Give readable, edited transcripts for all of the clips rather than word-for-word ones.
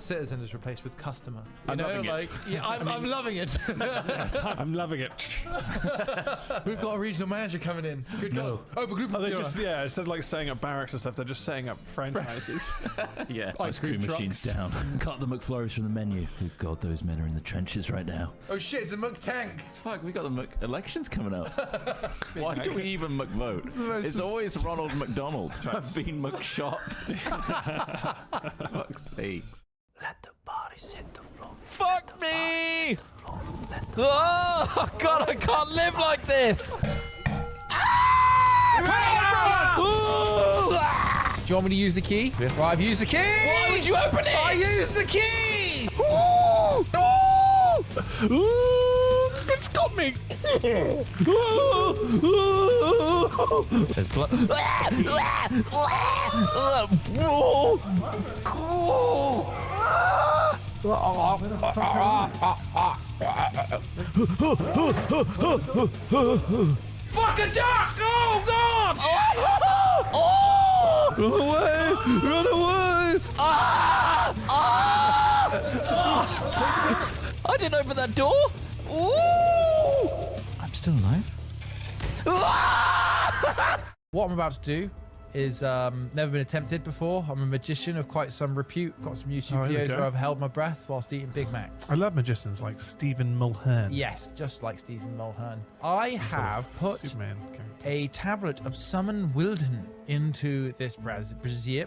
citizen is replaced with customer. I'm loving it. Yeah, I'm loving it. I'm loving it. We've got a regional manager coming in. Good God. Oh, they just, instead of like setting up barracks and stuff, they're just setting up franchises. Yeah, Ice cream machines down. Cut the McFlurries from the menu. Oh God, those men are in the trenches right now. Oh shit, it's a Mc tank. Fuck, we got the elections coming up. Why do we even McVote? It's always Ronald McDonald. I've been McShot. Fuck's sakes. Let the bodies hit the floor. Fuck me! Oh God, I can't live like this. Do you want me to use the key? Well, I've used the key! Why would you open it? I used the key! It's got me! There's blood. Fuck a duck! Oh God! Run away! Run away! I didn't open that door! Ooh! I'm still alive. What I'm about to do is never been attempted before. I'm a magician of quite some repute. Got some YouTube videos where I've held my breath whilst eating Big Macs. I love magicians like Stephen Mulhern. Yes, just like Stephen Mulhern. I have put Superman a tablet of Summon Wilden into this brazier.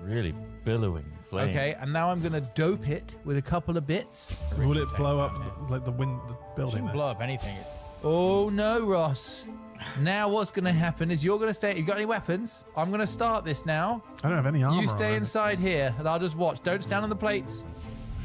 Really billowing flame. Okay, and now I'm gonna dope it with a couple of bits. Will it blow up like the building? Shouldn't blow up anything. Oh no, Ross. Now what's gonna happen is you're gonna stay. You got any weapons? I'm gonna start this now. I don't have any armor. You stay inside here, and I'll just watch. Don't stand on the plates.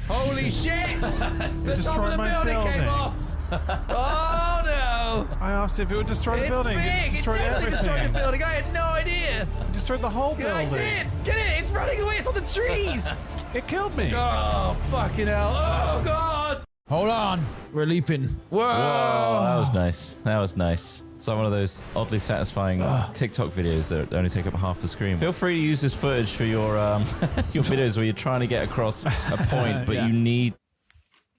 Holy shit! The top of the building came off. Oh no! I asked if it would destroy the building. It's big. It definitely destroyed the building. I had no idea. It destroyed the whole building. I did. Get it? It's running away. It's on the trees. It killed me. Oh fucking hell! Oh God! Hold on. We're leaping. Whoa! Whoa, that was nice. That was nice. It's like one of those oddly satisfying TikTok videos that only take up half the screen. Feel free to use this footage for your your videos where you're trying to get across a point, but you need.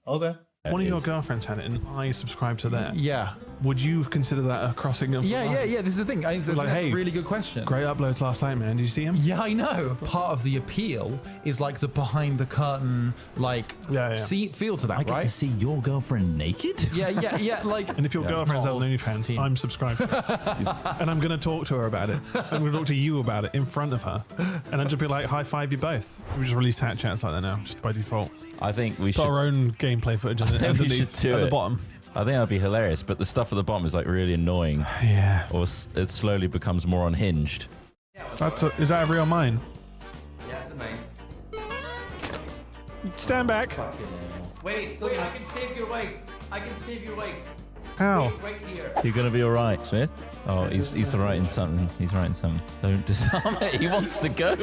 Okay. One of your girlfriends had it, and I subscribed to that. Yeah. Would you consider that a crossing of the line? Yeah. This is the thing. I think Like, that's hey, a really good question. Great uploads last night, man. Did you see him? Yeah, I know. Part of the appeal is like the behind the curtain, like feel to that, I get to see your girlfriend naked? Yeah. Like, And if your girlfriend has OnlyFans, I'm subscribed to it. And I'm going to talk to her about it. I'm going to talk to you about it in front of her. And I'll just be like, high five you both. We just release chat chats like that now, just by default. I think we Put should. our own gameplay footage underneath at the bottom. I think that'd be hilarious, but the stuff at the bottom is like really annoying. Yeah. Or it slowly becomes more unhinged. Is that a real mine? Yeah, it's the main. Stand back. Wait, I can save your wife. I can save your wife. How? Wait, right here. You're gonna be all right, Smith. Oh, he's writing something. He's writing something. Don't disarm it. He wants to go.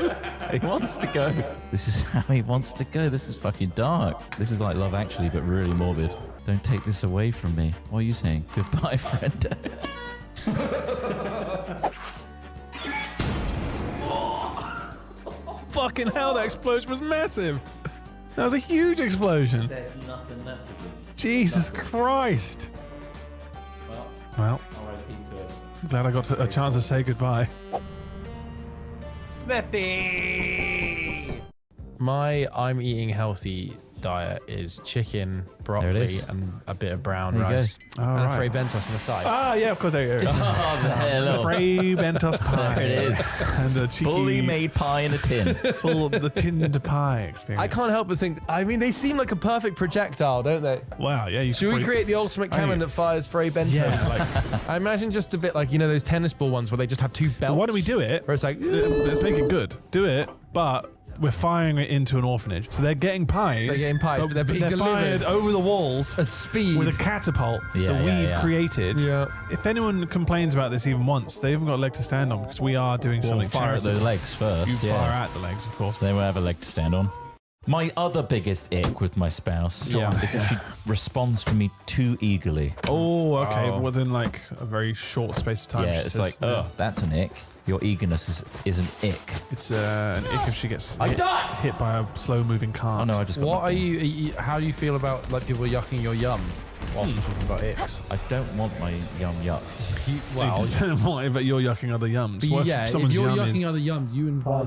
He wants to go. This is how he wants to go. This is fucking dark. This is like Love Actually, but really morbid. Don't take this away from me. What are you saying? Goodbye, friend. Fucking hell, that explosion was massive. That was a huge explosion. There's nothing left of it. Jesus Christ. Well, glad I got a chance to say goodbye. Smithy! my I'm eating healthy diet is chicken, broccoli, and a bit of brown rice. And a Fray Bentos on the side. Ah, yeah, of course. There you go. The Fray Bentos pie. There it is. And a cheeky, fully made pie in a tin. Full of the tinned pie experience. I can't help but think, I mean, they seem like a perfect projectile, don't they? Wow, yeah. You Should we create the ultimate cannon that fires Fray Bentos? Yeah, like, I imagine just a bit like, you know, those tennis ball ones where they just have two belts. why don't we do it? Where it's like, let's make it good. Do it, but we're firing it into an orphanage. So they're getting pies. They're getting pies, but they're being fired over the walls at speed with a catapult that we've created. Yeah. If anyone complains about this even once, they haven't got a leg to stand on because we are doing something. Fire at the legs first. You fire at the legs, of course. They will have a leg to stand on. My other biggest ick with my spouse Yeah. is if she responds to me too eagerly. Oh, okay. Oh. Within like a very short space of time. Yeah, she it's says, like, oh, that's an ick. Your eagerness is an ick. It's an ick if she gets I died! hit by a slow-moving cart. Oh no, I just got What knocked are in. you? How do you feel about like people yucking your yum whilst we're talking about icks? I don't want my yum yuck. Well, but you're yucking other yums. What yeah, if someone's you're yum yucking is- other yums, you invite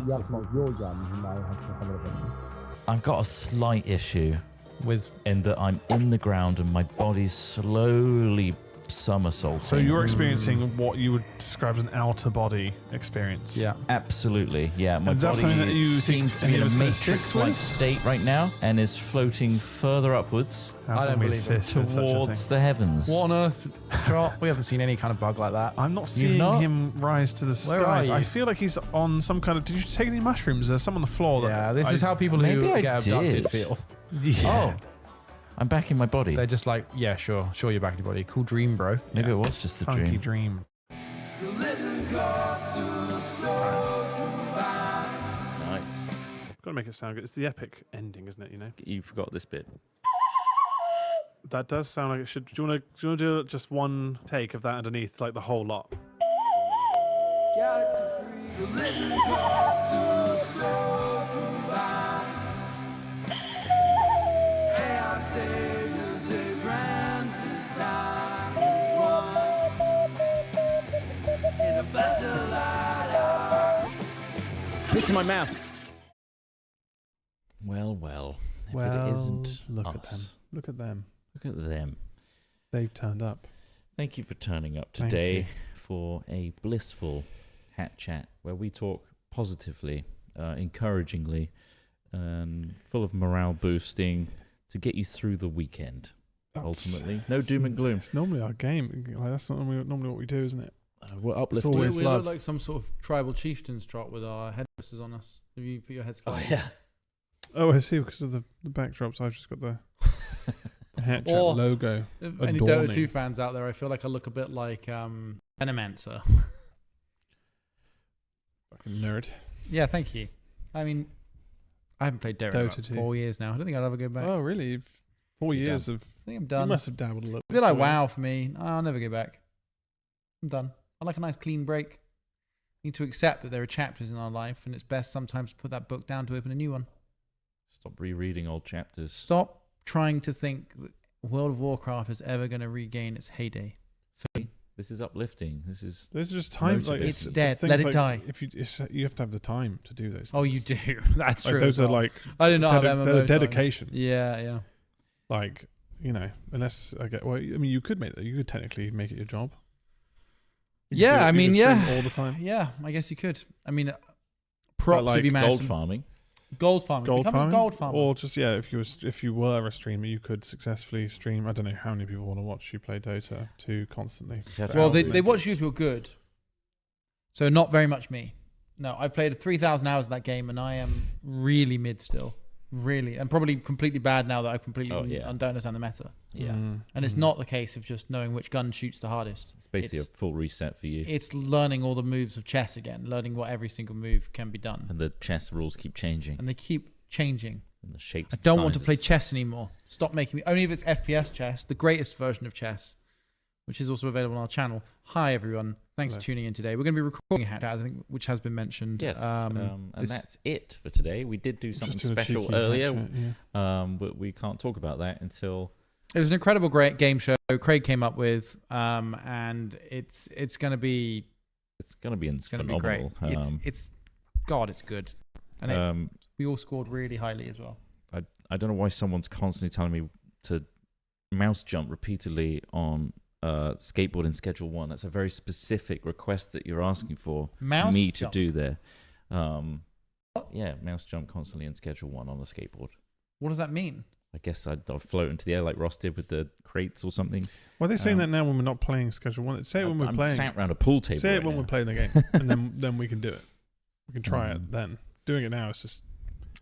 I've got a slight issue with. in that I'm in the ground and my body's slowly somersaulting. So you're experiencing what you would describe as an outer body experience. Yeah. Absolutely, yeah. My And that's something that body you seems to think be in any a of us can assist matrix-like with? state right now and is floating further upwards How I can don't we believe it. assist with such a towards thing? the heavens. What on earth, Trot? We haven't seen any kind of bug like that. I'm not seeing not? him rise to the Where skies. are you? I feel like he's on some kind of. Did you take any mushrooms? There's some on the floor. Yeah, that this is how people Maybe who I get abducted did. feel. Yeah. Oh, I'm back in my body. They're just like, yeah, sure, you're back in your body. Cool dream, bro. Maybe it was just a Funky dream. dream. Nice. Got to make it sound good. It's the epic ending, isn't it? You know. You forgot this bit. That does sound like it should. Do you want to do just one take of that underneath, like the whole lot? Piss in my mouth. Well, well. If it isn't look us. at them. Look at them. Look at them. They've turned up. Thank you for turning up Thank today you. for a blissful hat chat where we talk positively, encouragingly, and full of morale boosting to get you through the weekend. Ultimately, no doom and gloom. It's normally our game. Like, that's not normally what we do, isn't it? We're uplifting. always we love. look like some sort of tribal chieftains, Trot, with our headdresses on us. Have you put your head Oh slightly? yeah. Oh, I see. Because of the backdrops, I've just got the hat chat Or- logo. If any Adorning. Dota 2 fans out there, I feel like I look a bit like Venomancer. Fucking nerd. Yeah, thank you. I mean, I haven't played Dota in Dota about 2. 4 years now. I don't think I'll ever go back. Oh, really? 4 You're years done. of. I think I'm You done. must have dabbled a little. A bit like 4 years. WoW for me. I'll never go back. I'm done. I like a nice clean break. Need to accept that there are chapters in our life, and it's best sometimes to put that book down to open a new one. Stop rereading old chapters. Stop trying to think that World of Warcraft is ever going to regain its heyday. See, this is uplifting. This is There's just time. Like, Motivating. It's dead. things Let it like, die. If you have to have the time to do those. Oh, you things. do. That's Like, true. those as are well. like I do not have MMO they're time. dedication. Yeah, yeah. Like, you know, unless I get. Well, I mean, you could make that. You could technically make it your job. You could Yeah, do it- I you mean, could stream yeah. all the time. Yeah, I guess you could. I mean, props like if you managed gold to- farming. Gold farming. Gold Become a farming, gold farmer. or just if you were a streamer, you could successfully stream. I don't know how many people want to watch you play Dota 2 constantly. You have to Well, outdo they it. watch you if you're good. So not very much me. No, I've played 3,000 hours of that game, and I am really mid still. Really. And probably completely bad now that I completely Oh, yeah. don't understand the meta. Yeah, And it's not the case of just knowing which gun shoots the hardest. it's basically a full reset for you. It's learning all the moves of chess again, learning what every single move can be done. And the chess rules keep changing. And they keep changing. And the shapes. I and don't want to play sizes. chess anymore. Stop making me. Only if it's FPS chess, the greatest version of chess, which is also available on our channel. Hi, everyone. Thanks Hello. for tuning in today. We're going to be recording a hat, I think, which has been mentioned. Yes, and this- that's it for today. We did do something Just do a special cheeky earlier, hat chat, yeah. but we can't talk about that until. It was an incredible, great game show Craig came up with, and it's going to be It's going to be it's going to be great. phenomenal. It's God, it's good, and we all scored really highly as well. I don't know why someone's constantly telling me to mouse jump repeatedly on skateboard in Schedule 1. That's a very specific request that you're asking for Mouse me jump? to do there. Yeah, mouse jump constantly in Schedule 1 on a skateboard. What does that mean? I guess I'll float into the air like Ross did with the crates or something. Why are they saying that now when we're not playing Schedule 1? Say it when we're I'm playing. sat around a pool table. Say it right when now. we're playing the game, and then we can do it. We can try it then. Doing it now is just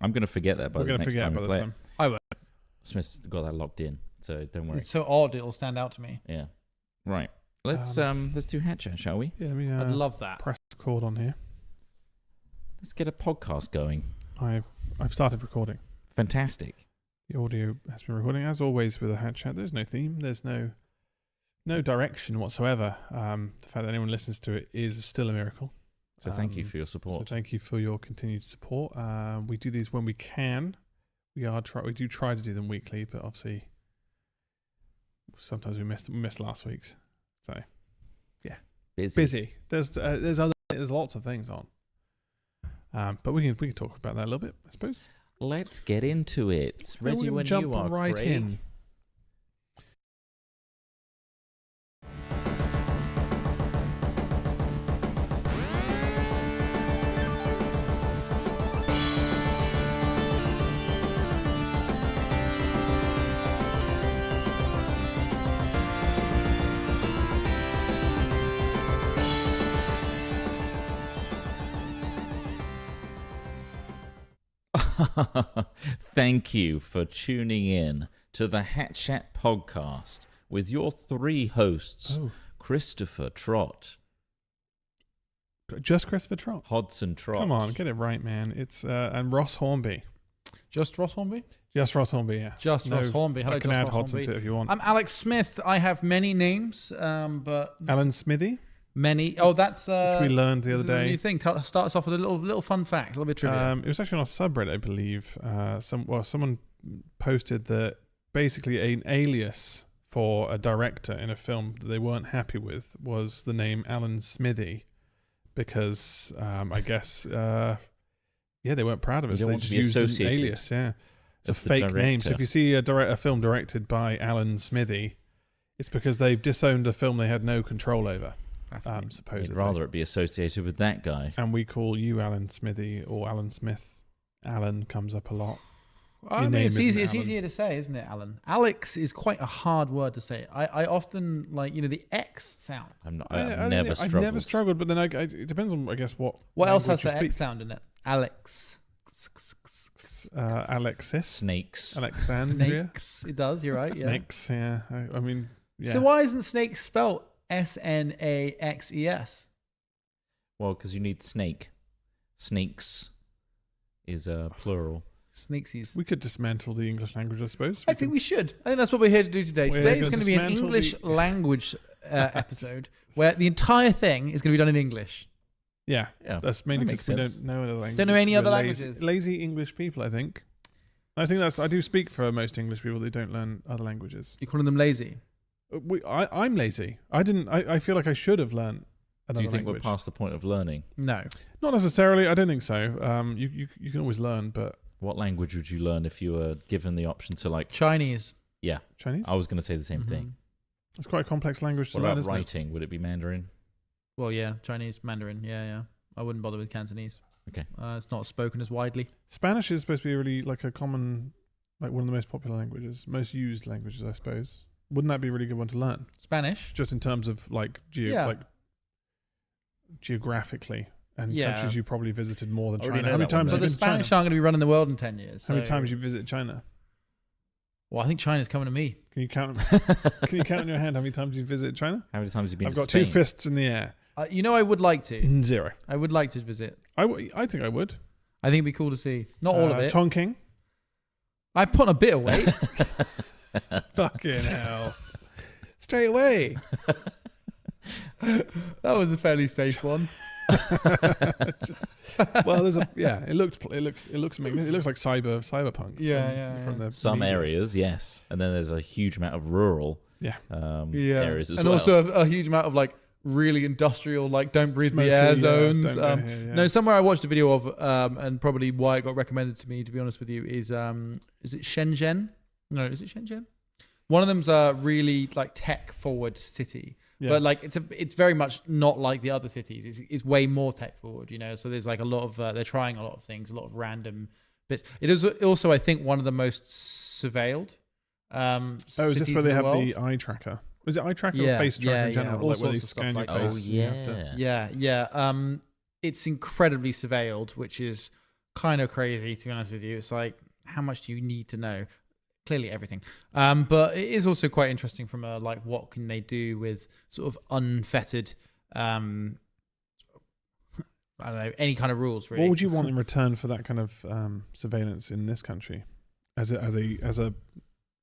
I'm going to forget that by we're the going to next forget time by we the play time. I will. it. Smith's got that locked in, so don't worry. It's so odd; it'll stand out to me. Yeah. Right. Let's do hat chat, shall we? Yeah, let me I'd love that. press record on here. Let's get a podcast going. I've started recording. Fantastic. The audio has been recording as always with a hat chat. There's no theme. There's no direction whatsoever. The fact that anyone listens to it is still a miracle. So thank you for your support. So thank you for your continued support. We do these when we can. We do try to do them weekly, but obviously sometimes we missed last week's. So yeah, busy. There's lots of things on. But we can talk about that a little bit, I suppose. Let's get into it. Ready when jump you are, right Craig. in. Thank you for tuning in to the Hat Chat podcast with your three hosts, Christopher Trott. Just Christopher Trott. Hodson Trott. Come on, get it right, man. It's and Ross Hornby. Just Ross Hornby? Just Ross Hornby, yeah. Ross Hornby. Hello, I can just add Ross Hodson Hornby. to it if you want. I'm Alex Smith. I have many names, but Alan Smithy, many. Oh, that's which we learned the other this is a day. new thing. Start us off with a little fun fact, a little bit of trivia. It was actually on a subreddit, I believe. Someone posted that basically an alias for a director in a film that they weren't happy with was the name Alan Smithy, because I guess they weren't proud of it. You So don't they want to just be used an associated alias. Yeah, it's a as the fake name. So director. if you see a film directed by Alan Smithy, it's because they've disowned a film they had no control over. Supposedly. I'd rather it be associated with that guy. And we call you Alan Smithy or Alan Smith. Alan comes up a lot. I Your mean, it's name isn't it's Alan. easier to say, isn't it, Alan? Alex is quite a hard word to say. I often the X sound. I've never struggled. I've never struggled, but then it depends on, I guess, what Else has language the you X speak. sound in it? Alex. Alexis. Snakes. Alexandria. Snakes. It does. You're right. Yeah. Snakes, yeah. I mean, yeah. So why isn't snake spelt SNAXES? Well, because you need snake. Snakes is plural. Snakesies. We could dismantle the English language, I suppose. I think we should. I think that's what we're here to do today. We're Today is gonna going to be an dismantle English the- language episode where the entire thing is going to be done in English. Yeah, Yeah, that's mainly that because makes we sense. don't know other languages. Don't know any We're other lazy- languages. Lazy English people, I think. I do speak for most English people. They don't learn other languages. You're calling them lazy. I'm lazy. I feel like I should have learned another Do you think language. we're past the point of learning? No. Not necessarily. I don't think so. You can always learn, but What language would you learn if you were given the option to Chinese. Yeah, Chinese. I was going to say the same thing. It's quite a complex language to What learn, about isn't it? writing? Would it be Mandarin? Well, yeah, Chinese, Mandarin. Yeah. I wouldn't bother with Cantonese. Okay. It's not spoken as widely. Spanish is supposed to be really like a common, like one of the most popular languages, most used languages, I suppose. Wouldn't that be a really good one to learn? Spanish. Just in terms of like geographically and Yeah. countries you probably visited more than I already China. know How many that one, times though. But have the you been to Spanish China? aren't going to be running the world in 10 years. How many so- times you visited China? Well, I think China's coming to me. Can you count? Can you count on your hand how many times you visited China? How many times have you been I've to got Spain? 2 fists in the air. I would like to. 0. I would like to visit. I think I would. I think it'd be cool to see. Not all of it. Chongqing. I've put on a bit of weight. Fucking hell. Straight away. That was a fairly safe one. Well, there's it looks magnificent. It looks like cyberpunk. From the Some media. areas, yes, and then there's a huge amount of rural areas as and well. also a huge amount of really industrial, don't breathe Smoky, the air yeah, zones. don't go here, yeah. No, somewhere I watched a video of, and probably why it got recommended to me, to be honest with you, is it Shenzhen? No, is it Shenzhen? One of them's a really tech forward city. Yeah. But it's very much not like the other cities. It's way more tech forward, So there's a lot of they're trying a lot of things, a lot of random bits. It is also, I think, one of the most surveilled. Is this where they have the eye tracker? Was it eye tracker or face tracker in general? all Like where they sorts of stuff scan your like that. face. Oh, and you have to- Yeah. It's incredibly surveilled, which is kind of crazy, to be honest with you. It's how much do you need to know? Clearly everything. But it is also quite interesting from a what can they do with sort of unfettered I don't know, any kind of rules really. What would you want in return for that kind of surveillance in this country? as a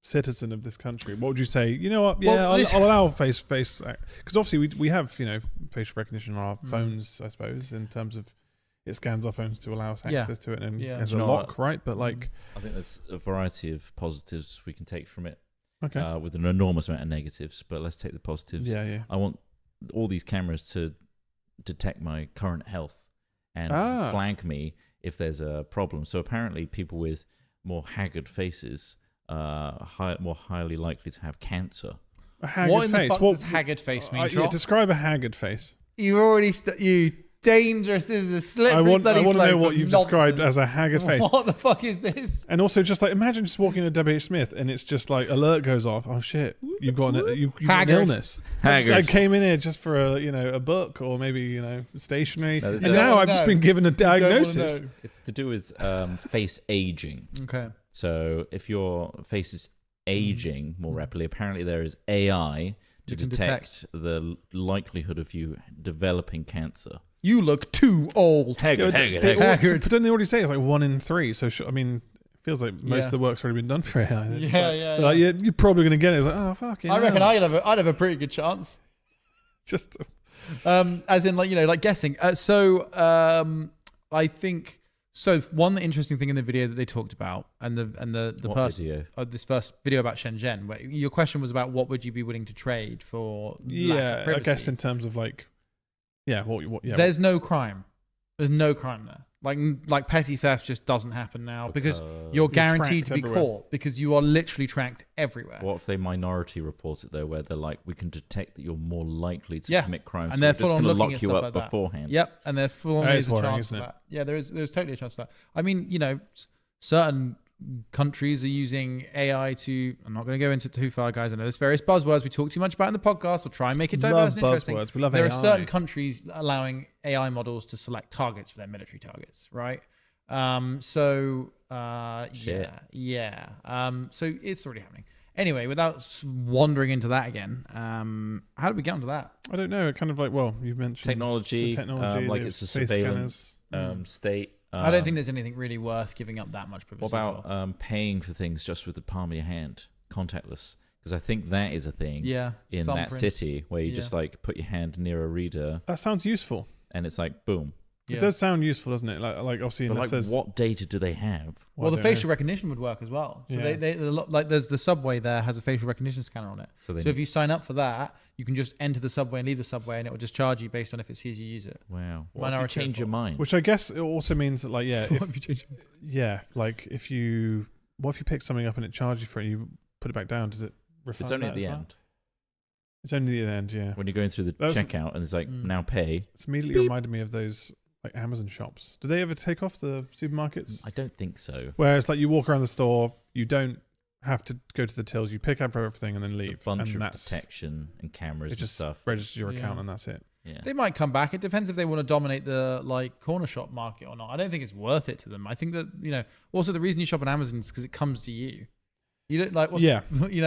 citizen of this country, what would you say? You know what? Well, I'll allow face because obviously we have facial recognition on our phones, I suppose, in terms of it scans our phones to allow us access to it and as a lock, right? But like, I think there's a variety of positives we can take from it. Okay. With an enormous amount of negatives, but let's take the positives. Yeah. I want all these cameras to detect my current health and flag me if there's a problem. So apparently people with more haggard faces are more highly likely to have cancer. A haggard What in face. the fuck What does haggard face mean, Trot? describe a haggard face. You already you dangerous. This is a slippery I want bloody to know slope what of you've described nonsense. as a haggard face. What the fuck is this? And also, just like imagine just walking into WH Smith and it's just like alert goes off. Oh shit, you've got you've got an Haggard. illness. I came in here just for a book or maybe stationery, No, and now I've just been given a diagnosis. It's to do with face aging. Okay. So if your face is aging more rapidly, apparently there is AI to You can detect the likelihood of you developing cancer. You look too old. Haggard. But don't they already say it's like 1 in 3? So I mean, it feels like most of the work's already been done for AI. It's Yeah. like, you're probably going to get it. It's like, oh fuck it. I reckon I'd have a pretty good chance. just As in like guessing. I think so. One interesting thing in the video that they talked about, and the What person video? This first video about Shenzhen, where your question was about what would you be willing to trade for? lack of I privacy. guess in terms of like, There's no crime. There's no crime there. Like petty theft just doesn't happen now because you're guaranteed to be tracked everywhere. caught because you are literally tracked everywhere. What if they minority report it though, where they're like, we can detect that you're more likely to commit crimes, and so they're we're just full on going to looking lock at you stuff up like that. beforehand. Yep, and there's full on That there's is a worrying, chance isn't of it? that. Yeah, there's totally a chance of that. I mean, certain countries are using AI to. I'm not going to go into too far, guys. I know there's various buzzwords we talk too much about in the podcast. We'll try and make it diverse and interesting. Buzzwords. We love There AI. are certain countries allowing AI models to select targets for their military targets, right? So it's already happening. Anyway, without wandering into that again, how did we get onto that? I don't know. Kind of like, you mentioned Technology, the technology, like the it's a face surveillance scanners. state. I don't think there's anything really worth giving up that much privacy. What about paying for things just with the palm of your hand, contactless? Because I think that is a thing in that thumbprints. city where you just like put your hand near a reader That sounds useful. and it's like boom. It does sound useful, doesn't it? Like obviously, But it like, says what data do they have? Well, I the don't facial know. recognition would work as well. So Yeah. they like there's the subway there has a facial recognition scanner on it. So So if you sign up for that, you can just enter the subway and leave the subway, and it will just charge you based on if it sees you use it. Wow. What if you Minority change your report. mind? Which I guess it also means that, like, What if you change what if you pick something up and it charges you for it and you put it back down? Does it refund It's only that at the as well? end It's only at the end, yeah. when you're going through the That's- checkout and it's like now pay. It's immediately reminded me of those like Amazon shops. Do they ever take off the supermarkets? I don't think so. Where it's like you walk around the store, you don't have to go to the tills, you pick up everything and then It's leave. a bunch and of that's detection and cameras it. and Just stuff. registers your Yeah. account and that's it. Yeah. They might come back. It depends if they want to dominate the corner shop market or not. I don't think it's worth it to them. I think that also the reason you shop on Amazon is because it comes to you. You don't like Yeah. you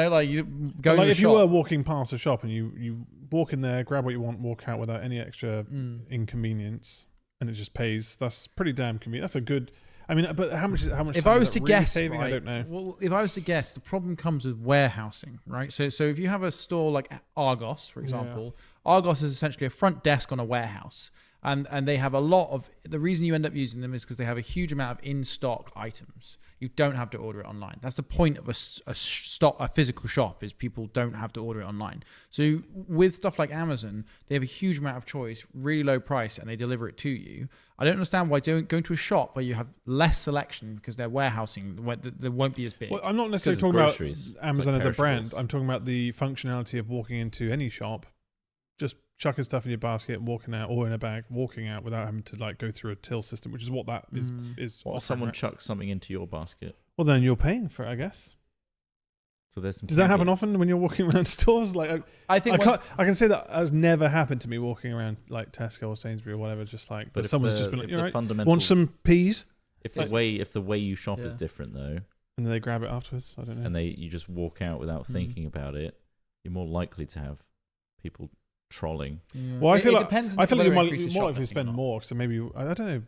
go Like to a if shop. you were walking past a shop and you walk in there, grab what you want, walk out without any extra inconvenience, and it just pays. That's pretty damn convenient. That's a good. I mean, but how much? If time I is was that to really guess, saving? right, I don't know. Well, if I was to guess, the problem comes with warehousing, right? So if you have a store like Argos, for example, Argos is essentially a front desk on a warehouse, and they have a lot of. The reason you end up using them is because they have a huge amount of in-stock items. You don't have to order it online. That's the point of a physical shop is people don't have to order it online. So with stuff like Amazon, they have a huge amount of choice, really low price, and they deliver it to you. I don't understand why going to a shop where you have less selection because they're warehousing, there won't be as big. Well, I'm not necessarily it's talking groceries. about Amazon It's as like a brand. perishables. I'm talking about the functionality of walking into any shop, just chucking stuff in your basket, walking out, or in a bag, walking out without having to like go through a till system, which is what that is. What if offering, someone right? chucks something into your basket? Well, then you're paying for it, I guess. So there's some. Does that happen caveats. often when you're walking around stores? Like, I think I can say that has never happened to me walking around like Tesco or Sainsbury or whatever. Just like, but if someone's the- just been like, if "You the right? fundamental- Want some peas?" If the way you shop is Yeah. different though, And then they grab it afterwards. I don't know. and you just walk out without thinking about it, you're more likely to have people trolling. Well, I feel like depends I feel like whether you it might increases more likely to shoplifting or spend not. more. So maybe I don't know.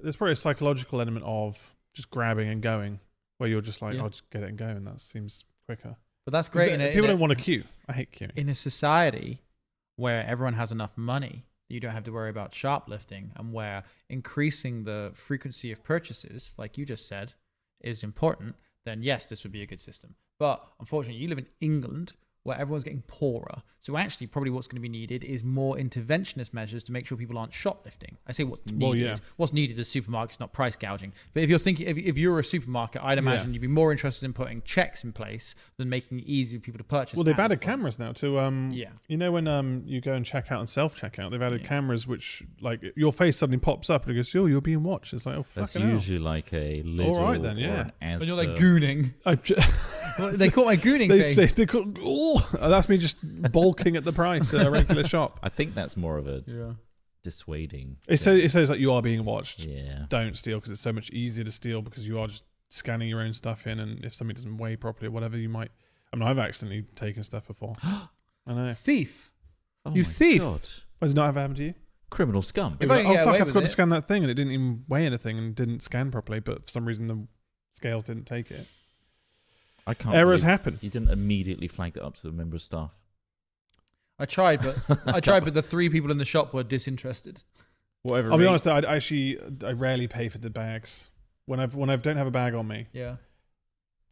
There's probably a psychological element of just grabbing and going, where you're just like, Yeah. I'll just get it and go, and that seems quicker. But that's great. People don't want to queue. I hate queuing. In a society where everyone has enough money, you don't have to worry about shoplifting, and where increasing the frequency of purchases, like you just said, is important, then yes, this would be a good system. But unfortunately, you live in England where everyone's getting poorer. So actually, probably what's going to be needed is more interventionist measures to make sure people aren't shoplifting. I say what's needed. Well, yeah. What's needed is supermarkets, not price gouging. But if you're thinking, if you're a supermarket, I'd imagine you'd be more interested in putting checks in place than making it easy for people to purchase. Well, they've at this added point. cameras now to you know when you go and check out and self checkout, they've added cameras which like your face suddenly pops up and it goes, "Oh, you're being watched." It's like, "Oh, That's fucking hell." usually like a little. All right then, or yeah. an When you're like Asda. gooning. They caught my gooning They thing. say they call, that's me just bulking at the price at a regular shop. I think that's more of a Yeah. dissuading. It says like you are being watched. Yeah. Don't steal because it's so much easier to steal because you are just scanning your own stuff in, and if something doesn't weigh properly or whatever, you might. I mean, I've accidentally taken stuff before. I know. Thief. Oh You my thief. God. Does it not ever happen to you? Criminal scum. If It was I like, can get oh fuck! away I with forgot to it. scan that thing, and it didn't even weigh anything, and didn't scan properly. But for some reason, the scales didn't take it. I can't. Errors believe happen. You didn't immediately flag that up to the member of staff. I tried, but the 3 people in the shop were disinterested. Whatever. I'll be honest. I rarely pay for the bags. When I don't have a bag on me, Yeah.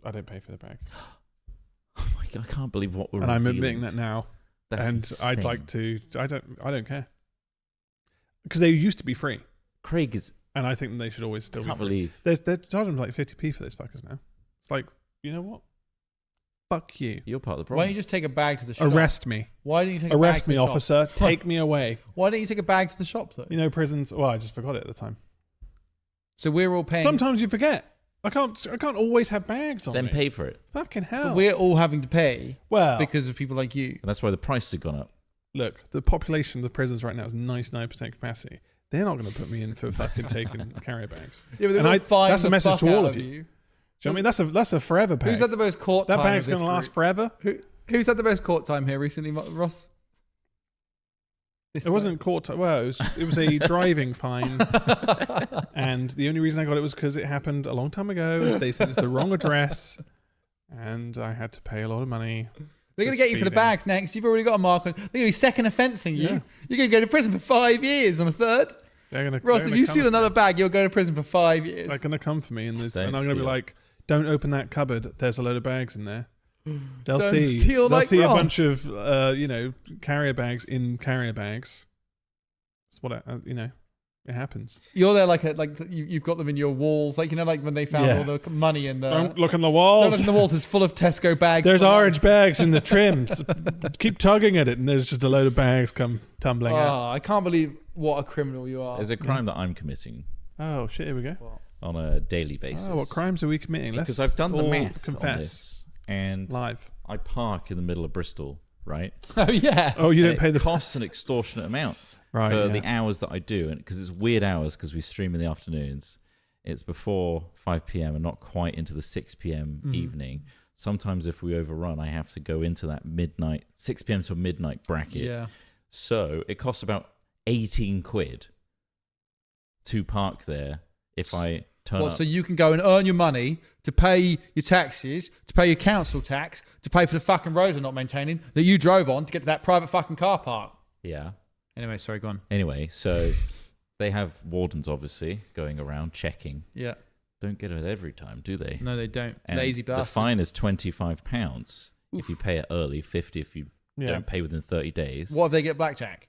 I don't pay for the bag, Oh my God! I can't believe what we're. and I'm revealing. admitting that now. That's and insane. I'd like to. I don't care because they used to be free, Craig is. and I think they should always still I be can't free. believe. They're charging like 50p for those fuckers now. It's like, you know what? Fuck you. You're part of the Why problem. don't you just take a bag to the shop? Arrest me. Why don't you take a bag Arrest to me, the shop? officer. Take me away. Why don't you take a bag to the shop though? You know, prisons. Well, I just forgot it at the time. So we're all paying. Sometimes you forget. I can't always have bags on Then me. pay for it. Fucking But hell. we're all having to pay Well, because of people like you. And that's why the prices have gone up. look, the population of the prisons right now is 99% capacity. They're not going to put me in for fucking taking carrier bags. Yeah, but And that's a message to all of you. Do you. you know what I mean? That's a forever bag. Who's had the most court That time? bag's going to last forever. Who's had the most court time here recently, Ross? This It wasn't court. Well, it was a driving fine, and the only reason I got it was because it happened a long time ago. They sent us the wrong address, and I had to pay a lot of money. They're going to get you for the speeding. bags next. You've already got a mark on. They're going to be second offencing you. Yeah. You're going to go to prison for 5 years on a third. They're gonna, Ross, they're if gonna you come steal for another me. bag, you'll go to prison for 5 years. They're gonna come for me, and Don't I'm gonna be steal. like, "Don't open that cupboard. There's a load of bags in there." They'll Don't see. steal They'll like see a Ross. bunch of carrier bags in carrier bags. That's what it happens. You're there like you've got them in your walls, like like when they found Yeah. all the money in the. Don't look on the Don't walls. look in the walls. It's full of Tesco bags. There's full of- orange bags in the trims. Keep tugging at it, and there's just a load of bags come tumbling out. Oh, I can't believe what a criminal you are. There's a crime that I'm committing Oh shit! Here we go. on a daily basis. Oh, what crimes are we committing? Because Let's I've done the all maths on confess this, and live. I park in the middle of Bristol, right? Oh yeah. Oh, you And don't pay it the costs an extortionate amount right. for yeah. the hours that I do, and because it's weird hours because we stream in the afternoons. It's before 5 p.m. and not quite into the 6 p.m. evening. Sometimes if we overrun, I have to go into that 6 p.m. to midnight bracket. Yeah. So it costs about 18 quid to park there if I turn What? up. So you can go and earn your money to pay your taxes, to pay your council tax, to pay for the fucking roads they're not maintaining that you drove on to get to that private fucking car park. Yeah. Anyway, sorry, go on. Anyway, so they have wardens obviously going around checking. Yeah. Don't get it every time, do they? No, they don't. And Lazy bastards. the fine is £25 if you pay it early, 50 if you Yeah. don't pay within 30 days. What if they get blackjack?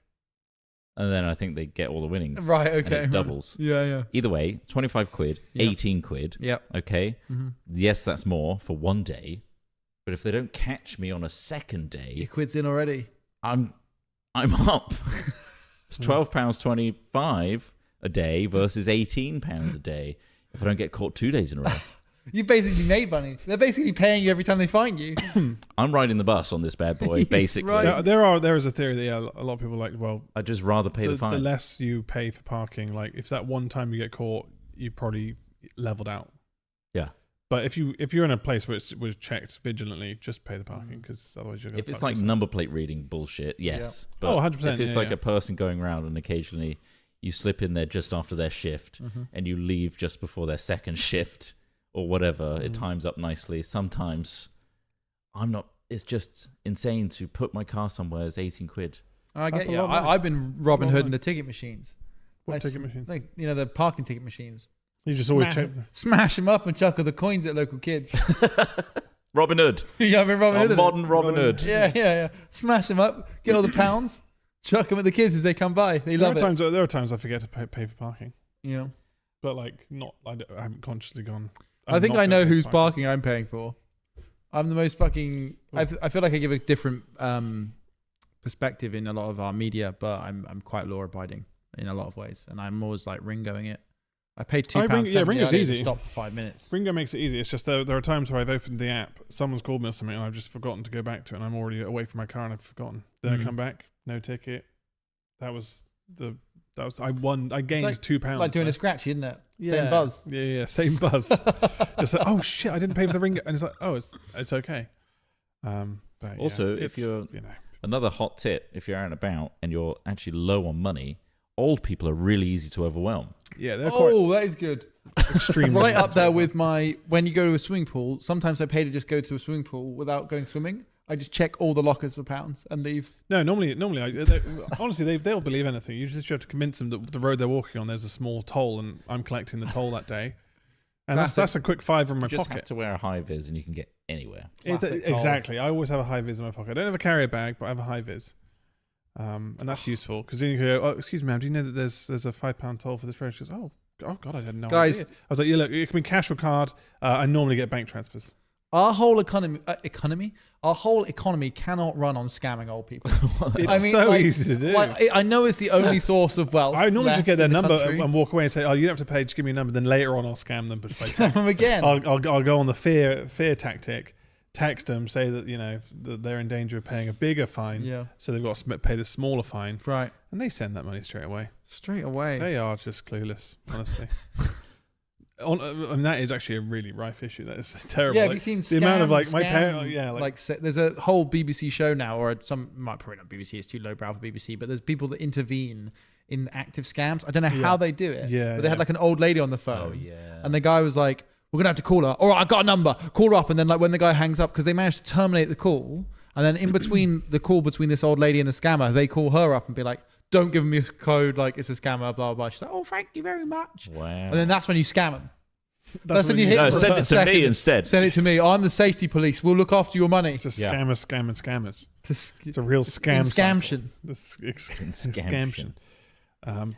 And then I think they get all the winnings. Right. And Okay. it doubles. Yeah. Yeah. Either way, 25 quid, Yeah. 18 quid. Yep. Okay. Mm-hmm. Yes, that's more for one day. But if they don't catch me on a second day, Your quid's in already. I'm up. It's £12.25 a day versus £18 a day if I don't get caught 2 days in a row. You basically made money. They're basically paying you every time they find you. I'm riding the bus on this bad boy, basically. Right. There is a theory that a lot of people are like, well, I'd just rather pay the the fines. less you pay for parking, like if that one time you get caught, you've probably leveled out. Yeah. But if you're in a place where it was checked vigilantly, just pay the parking because otherwise you're going to. If it's like number plate reading bullshit, yes. Yeah. But Oh, 100%, if it's yeah, like yeah. a person going around and occasionally you slip in there just after their shift and you leave just before their second shift or whatever. It times up nicely. Sometimes I'm not. It's just insane to put my car somewhere as 18 quid. I That's get a you. lot of money. I've been Robin That's a lot Hood of in the ticket machines. What ticket machines? Like, the parking ticket machines. You just always check. Smash them up and chuckle the coins at local kids. Robin Hood. Yeah, I've been Robin Hood. Modern Robin Hood. Yeah. Smash them up, get all the pounds, chuck them at the kids as they come by. They love it. There are times I forget to pay for parking, Yeah. but like not. I haven't consciously gone. I think I know whose parking I'm paying for. I'm the most fucking. I feel like I give a different perspective in a lot of our media, but I'm quite law abiding in a lot of ways, and I'm always like Ringoing it. I paid £2. Yeah, Ringo's easy. To stop for 5 minutes. Ringo makes it easy. It's just there are times where I've opened the app, someone's called me or something, and I've just forgotten to go back to it, and I'm already away from my car and I've forgotten. Then I come back, no ticket. I won. I gained like, £2. Like doing a scratchy, isn't it? Yeah. Same buzz. Yeah, same buzz. Just like, oh shit, I didn't pay for the Ringo, and it's like, oh, it's okay. But Also, yeah, if you're you know, another hot tip, if you're out and about and you're actually low on money, old people are really easy to overwhelm. yeah, they're quite Oh, that is good. extreme. Right up there with when you go to a swimming pool, sometimes I pay to just go to a swimming pool without going swimming. I just check all the lockers for pounds and leave. No, normally, honestly, they'll believe anything. You just have to convince them that the road they're walking on, there's a small toll, and I'm collecting the toll that day. And that's a quick £5 in my You just pocket. have to wear a high vis and you can get anywhere. Exactly. I always have a high vis in my pocket. I don't have a carrier bag, but I have a high vis. And that's useful because then you can go, oh, excuse me, ma'am, do you know that there's a £5 toll for this road? She goes, oh God, I didn't know. Guys, idea. I was like, yeah, look, it can be cash or card. I normally get bank transfers. Our whole economy cannot run on scamming old people. It's so easy to do. Like, I know it's the only source of wealth. I normally just get their left in the number country. and walk away and say, oh, you don't have to pay, just give me a number. Then later on, I'll scam them. But if I Scam them again. I'll go on the fear tactic, text them, say that that they're in danger of paying a bigger fine. Yeah. So they've got to pay the smaller fine, Right. and they send that money straight away. Straight away. They are just clueless, honestly. I mean, that is actually a really rife issue. That is terrible. Yeah, like, have you seen the amount of like my scam, parents? Yeah, like there's a whole BBC show now, or probably not BBC. It's too lowbrow for BBC, but there's people that intervene in active scams. I don't know how they do it. Yeah, but they had like an old lady on the phone. Oh, yeah. And the guy was like, "We're gonna have to call her." All right, I got a number. Call her up. And then like when the guy hangs up, because they managed to terminate the call, and then in between the call between this old lady and the scammer, they call her up and be like, "Don't give me a code. Like it's a scammer." Blah blah blah. She's like, "Oh, thank you very much." Wow. And then that's when you scam them. that's when when you hit No, them send for it a to me second. instead. Send it to me. I'm the safety police. We'll look after your money. just Yeah. scammers. It's a real scam. Scamtion. Scamtion.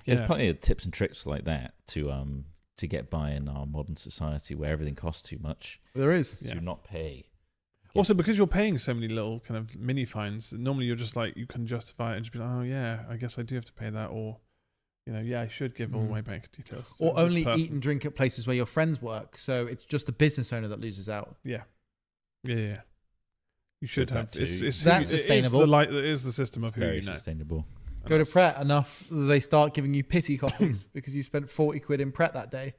There's plenty of tips and tricks like that to get by in our modern society where everything costs too much. There is. To not pay. Also, because you're paying so many little kind of mini fines, normally you're just like, you can justify it and just be like, oh yeah, I guess I do have to pay that, or yeah, I should give all my bank details. Or to this only person. eat and drink at places where your friends work. So it's just the business owner that loses out. Yeah. You should There's have. that too. It's That's who, sustainable. It is the system of who Very you know. sustainable. And Go to that's- Pret enough, they start giving you pity coffees because you spent 40 quid in Pret that day.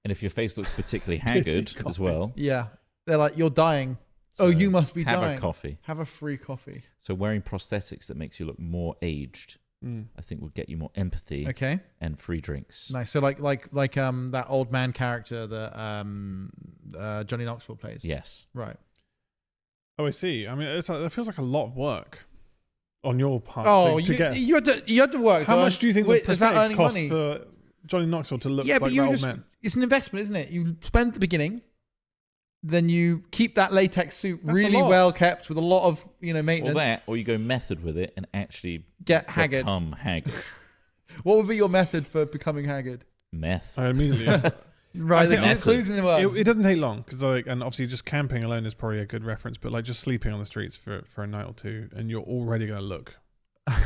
And if your face looks particularly haggard as well, Yeah. They're like, you're dying. so Oh, you must be have dying. a coffee. Have a free coffee. So wearing prosthetics that makes you look more aged, I think will get you more empathy Okay. and free drinks. Nice. So like that old man character that Johnny Knoxville plays. Yes. Right. Oh, I see. I mean, it feels like a lot of work on your part. Oh, to get. you had to work. How much do you think the is that prosthetics earning cost money? for Johnny Knoxville to look Yeah, like but that you old just, man? it's an investment, isn't it? You spend at the beginning, then you keep that latex suit That's a really lot. well kept with a lot of Or maintenance. that, or you go method with it and actually Get haggard. become haggard. What would be your method for becoming haggard? Meth. I immediately. Right, think the method. clues in the world. It doesn't take long because and obviously just camping alone is probably a good reference, but like just sleeping on the streets for a night or two and you're already going to look.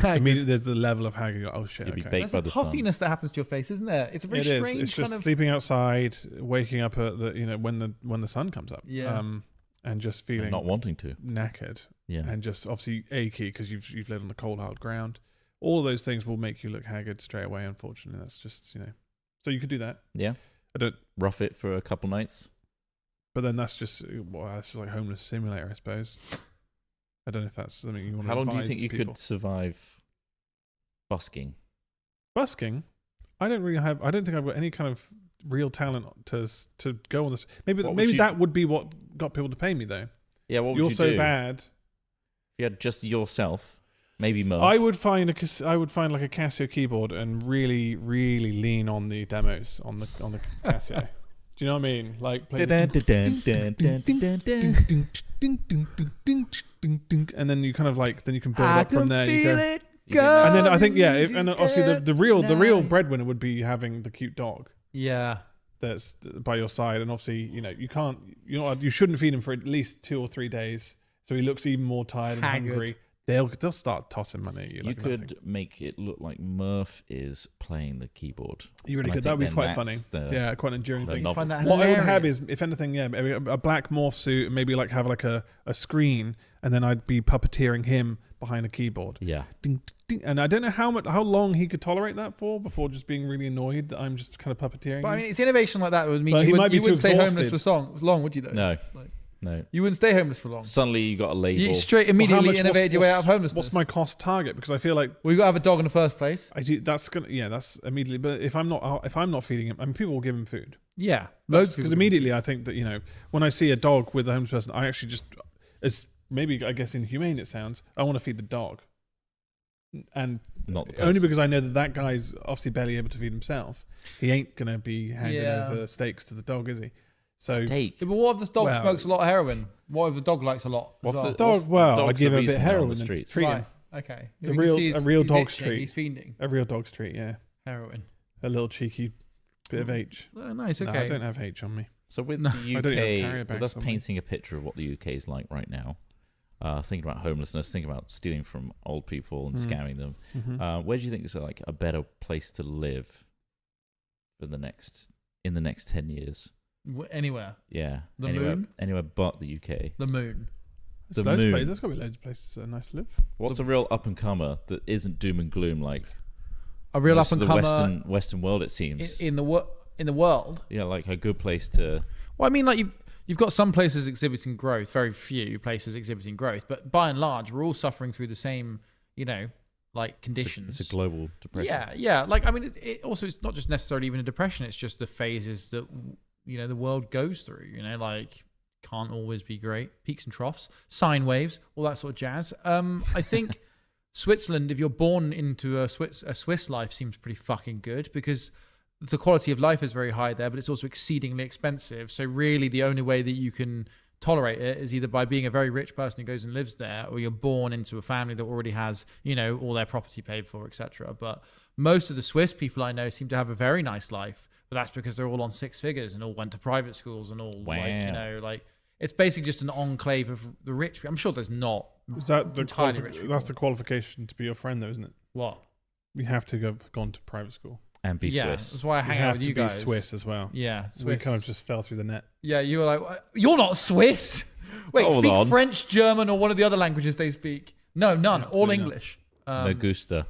Immediately there's the level of haggard. You're like, oh shit, You'll be okay. baked There's by a the sun. puffiness that happens to your face, isn't there? It's a very It is. strange It's just kind of. sleeping outside, waking up at the when the sun comes up. Yeah. And just feeling And not wanting to. knackered Yeah. and just obviously achy because you've laid on the cold hard ground. All of those things will make you look haggard straight away. Unfortunately, that's just So you could do that. Yeah. I don't. Rough it for a couple nights. But then that's just like homeless simulator, I suppose. I don't know if that's something you want to. How long do you advise think to you people. could survive busking? Busking? I don't think I've got any kind of real talent to go on this. Maybe You- that would be what got people to pay me though. Yeah, what would You're you so do? bad. If you had just yourself, maybe Murph. I would find like a Casio keyboard and really, really lean on the demos on the Casio. Do you know what I mean? Like play and then you kind of like you can build up from there. You go. And then I think and obviously the real breadwinner would be having the cute dog Yeah. that's by your side, and obviously you shouldn't feed him for at least 2 or 3 days, so he looks even more tired and Haggard. hungry. They'll start tossing money at you. You Like could nothing. make it look like Murph is playing the keyboard. You really And I could. That would be think quite then funny. that's Quite an enduring the thing. novelty. Find that What I would have hilarious. is, if anything, maybe a black morph suit, and maybe like have like a screen, and then I'd be puppeteering him behind a keyboard. Yeah. Ding, ding, and I don't know how long he could tolerate that for before just being really annoyed that I'm just kind of puppeteering. But I him. mean, it's innovation like that would mean But he might be you wouldn't too stay homeless exhausted. for long, would you though? No. Like, No. you wouldn't stay homeless for long. Suddenly you got a label. You straight Well, how immediately much- innovated your way out of homelessness. What's my cost target? Because I feel like Well, you got to have a dog in the first place. I do. That's immediately. But if I'm not feeding him, I mean, people will give him food. Yeah, loads Because immediately I think that when I see a dog with a homeless person, I actually just, as maybe I guess inhumane it sounds, I want to feed the dog, and Not the only person. because I know that guy's obviously barely able to feed himself. He ain't gonna be handing Yeah. over steaks to the dog, is he? So Steak. Yeah, but what if the dog Well- smokes a lot of heroin? What if the dog likes a lot? as What's well? the- dog, well, dog's I'd give the him a bit of reason they're on heroin the and streets. treat him. Right. Okay. The You can real- see a real he's dog's itching, treat. He's fiending A real dog's treat, yeah. heroin. A little cheeky bit of H. Oh, nice. No, Okay. I don't have H on me. So with No. the I don't even have carrier UK, bags with us on me. painting a picture of what the UK is like right now, thinking about homelessness, thinking about stealing from old people and scamming them, Mhm. where do you think is like a better place to live in the next 10 years? Anywhere. Yeah. The anywhere, moon? Anywhere but the UK. The moon. There's The loads of moon. places. There's got to be loads of places that are nice to live. What's a real up and comer that isn't doom and gloom like A real most up and of the comer Western world? It seems. in the world. Yeah, like a good place to. Well, I mean, like you've got some places exhibiting growth, very few places exhibiting growth, but by and large, we're all suffering through the same, like conditions. It's a global depression. Yeah. Like, I mean, it also it's not just necessarily even a depression. It's just the phases that the world goes through. Like can't always be great. Peaks and troughs, sine waves, all that sort of jazz. I think Switzerland, if you're born into a Swiss life, seems pretty fucking good because the quality of life is very high there, but it's also exceedingly expensive. So really, the only way that you can tolerate it is either by being a very rich person who goes and lives there, or you're born into a family that already has, all their property paid for, etc. But most of the Swiss people I know seem to have a very nice life, but that's because they're all on six figures and all went to private schools and all like it's basically just an enclave of the rich people. I'm sure there's not. Is that the entirely rich people. that's the qualification to be your friend, though, isn't it? What? You have to have gone to private school. And be Yeah, Swiss. that's why I hang out have with to you guys. be Swiss as well. Yeah, We Swiss. kind of just fell through the net. Yeah, you were like, "What? You're not Swiss. Wait, Hold speak on. French, German, or one of the other languages they speak. No, none. All Absolutely not. English. Me gusta.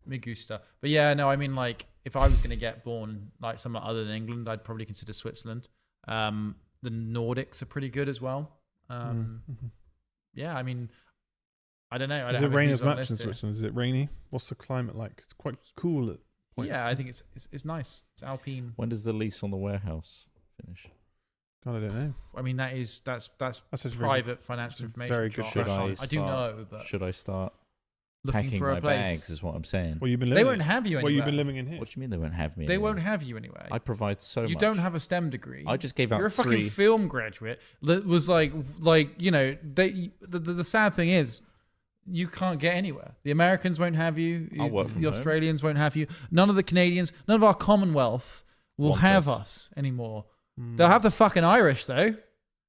Me gusta. But yeah, no, I mean, like, if I was going to get born like somewhere other than England, I'd probably consider Switzerland. The Nordics are pretty good as well. Yeah, I mean, I don't know. I Does don't it have rain views as on the much in list here. Switzerland? Is it rainy? What's the climate like? It's quite cool at points. Yeah, I think it's nice. It's alpine. When does the lease on the warehouse finish? God, I don't know. I mean, that's That's such a private financial that's a information. very good Charles. Should I I do start- know, but Should I start looking packing for a my place, bags? Is what I'm saying. Well, you've been they living. won't have you anywhere. Well, you've been living in here. What do you mean they won't have me? They anywhere? won't have you anywhere. I provide so much. You don't have a STEM degree. I just gave out You're a fucking 3. film graduate that was the sad thing is you can't get anywhere. The Americans won't have you. I'll work from the home. Australians won't have you. None of the Canadians, none of our Commonwealth will Want have us. us anymore. They'll have the fucking Irish though.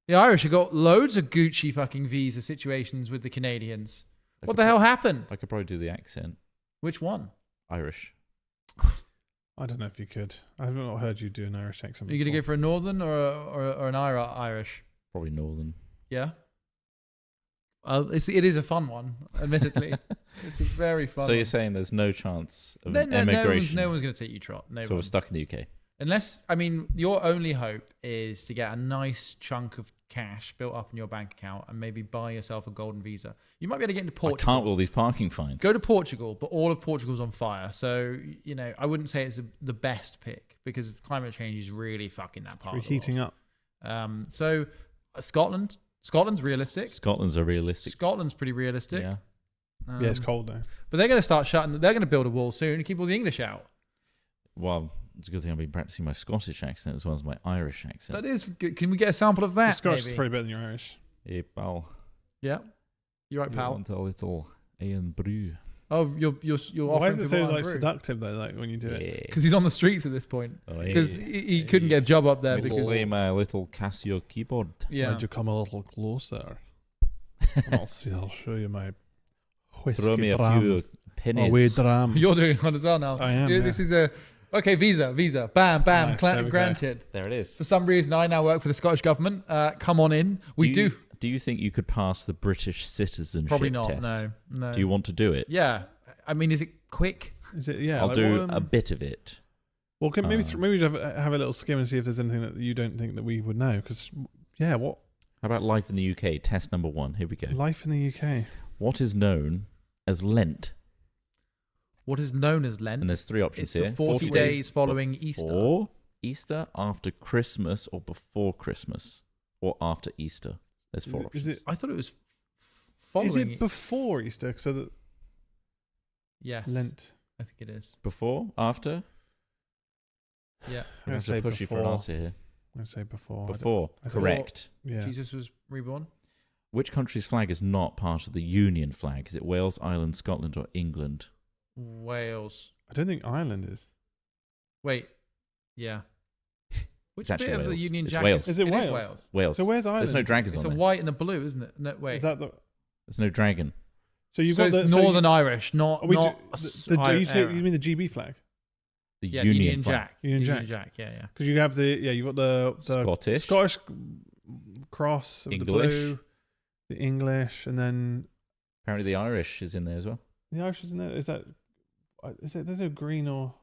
The Irish have got loads of Gucci fucking visa situations with the Canadians. I What could the hell happened? I could probably do the accent. Which one? Irish. I don't know if you could. I've not heard you do an Irish accent. Are you going to go before. for a Northern or an Irish? Probably northern. Yeah. It is a fun one, admittedly. It's a very fun So one. you're saying there's no chance of No, an no, emigration? no one's going to take you, Trot. So we're stuck in the UK. Unless, I mean, your only hope is to get a nice chunk of cash built up in your bank account and maybe buy yourself a golden visa. You might be able to get into I Portugal. can't with all these parking fines. Go to Portugal, but all of Portugal's on fire. So, I wouldn't say it's the best pick because climate change is really fucking that part. We're heating up. So, Scotland's realistic. Scotland's a realistic. Scotland's pretty realistic. Yeah. Yeah, it's cold though. But they're going to start shutting. They're going to build a wall soon to keep all the English out. Well, it's a good thing I've been practicing my Scottish accent as well as my Irish accent. That is good. Can we get a sample of that? The Scottish is maybe? probably better than your Irish. Hey, pal. Yeah. You're right, You pal. want a little Ian Brew? Oh, you're Why offering does it say people like brew. seductive though? Like when you do it. Because he's on the streets at this point. Oh, Because he couldn't get a job up there because Play my little Casio keyboard. yeah. Why'd you come a little closer? And I'll show you my whiskey Throw me a dram. few pennies. Away dram. You're doing one as well now. I am, This is a visa. Bam, bam, Nice, there we go. granted. There it is. For some reason, I now work for the Scottish government. Come on in. We do. Do you think you could pass the British citizenship Probably not. test? No. Do you want to do it? Yeah. I mean, is it quick? Is it? Yeah. I'll like, do what, a bit of it. Well, maybe have a little skim and see if there's anything that you don't think that we would know. Because what How about life in the UK? Test number 1. Here we go. life in the UK? What is known as Lent? What is known as Lent? And there's 3 options It's here. the 40 days following Easter. Before Easter, after Christmas, or before Christmas, or after Easter. There's 4 options. Is it? I thought it was following. Is it before Easter? So that Yes. Lent. I think it is. Before? After? Yeah. I'm going to say push you for an before. answer here. I'm gonna say before. Before. I don't- Correct. Yeah. Jesus was reborn. Which country's flag is not part of the Union flag? Is it Wales, Ireland, Scotland, or England? Wales. I don't think Ireland is. Wait. Yeah. Which It's actually bit of the Wales. Union It's Jack Wales. Is it Wales? Wales. Wales. So where's Ireland? There's no dragons It's on a there. white and a blue, isn't it? No, wait. Is that the? There's no dragon. So you've so got it's the Northern Irish, not Are we not you mean the GB flag? The yeah, Union flag. Jack. Union The Jack. Union Jack. Yeah. Because you have you've got the Scottish. cross, English. the blue, the English, and then Apparently the Irish is in there as well. the Irish, isn't it? Is it? There's no green or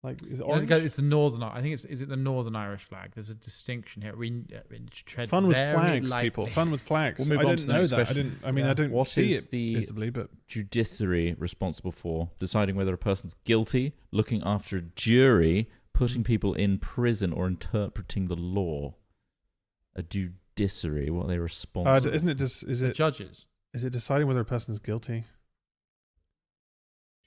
like is it I orange? think it's the Northern. I think is it the Northern Irish flag? There's a distinction here. We tread Fun with very flags, lightly. people. Fun with flags. We'll move I on didn't to the know next that. question. I mean, Yeah. I don't What see is it the- visibly, but Judiciary responsible for deciding whether a person's guilty, looking after a jury, putting people in prison, or interpreting the law. A judiciary, what are they responsible? isn't it just is The it judges. is it deciding whether a person is guilty?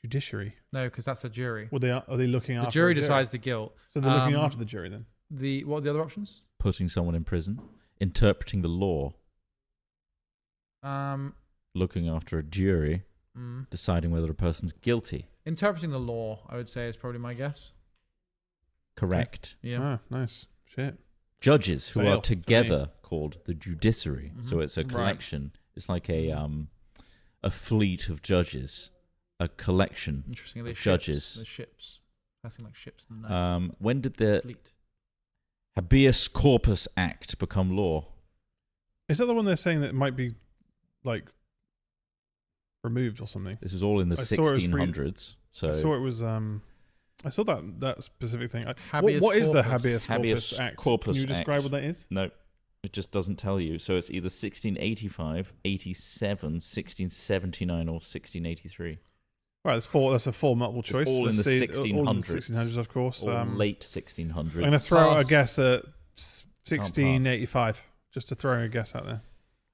Judiciary. No, because that's a jury. Well, are they looking after The jury a decides the guilt. So they're looking Um, after the jury then. What are the other options? Putting someone in prison, interpreting the law, looking after a jury, deciding whether a person's guilty. Interpreting the law, I would say, is probably my guess. Correct. Yeah. Ah, nice shit. Judges who Fail are for together called the judiciary. So Mhm. it's a Right. collection. It's like a fleet of judges, a collection Interestingly, of ships. judges. The ships. Passing like ships in the night. When did the Fleet. Habeas Corpus Act become law? Is that the one they're saying that might be like removed or something? This was all in the I saw it was 1600s. So I saw it was I saw that specific thing. Habeas What is the corpus. habeas corpus Habeas act? Corpus Can you describe Act. what that is? No, it just doesn't tell you. So it's either 1685, 87, 1679, or 1683. Right, that's a full multiple It's choice. all in Let's the see, 1600s. All in the 1600s, of course. Or I'm late 1600s. going to throw a Pass. guess at 1685, just to throw a guess out there.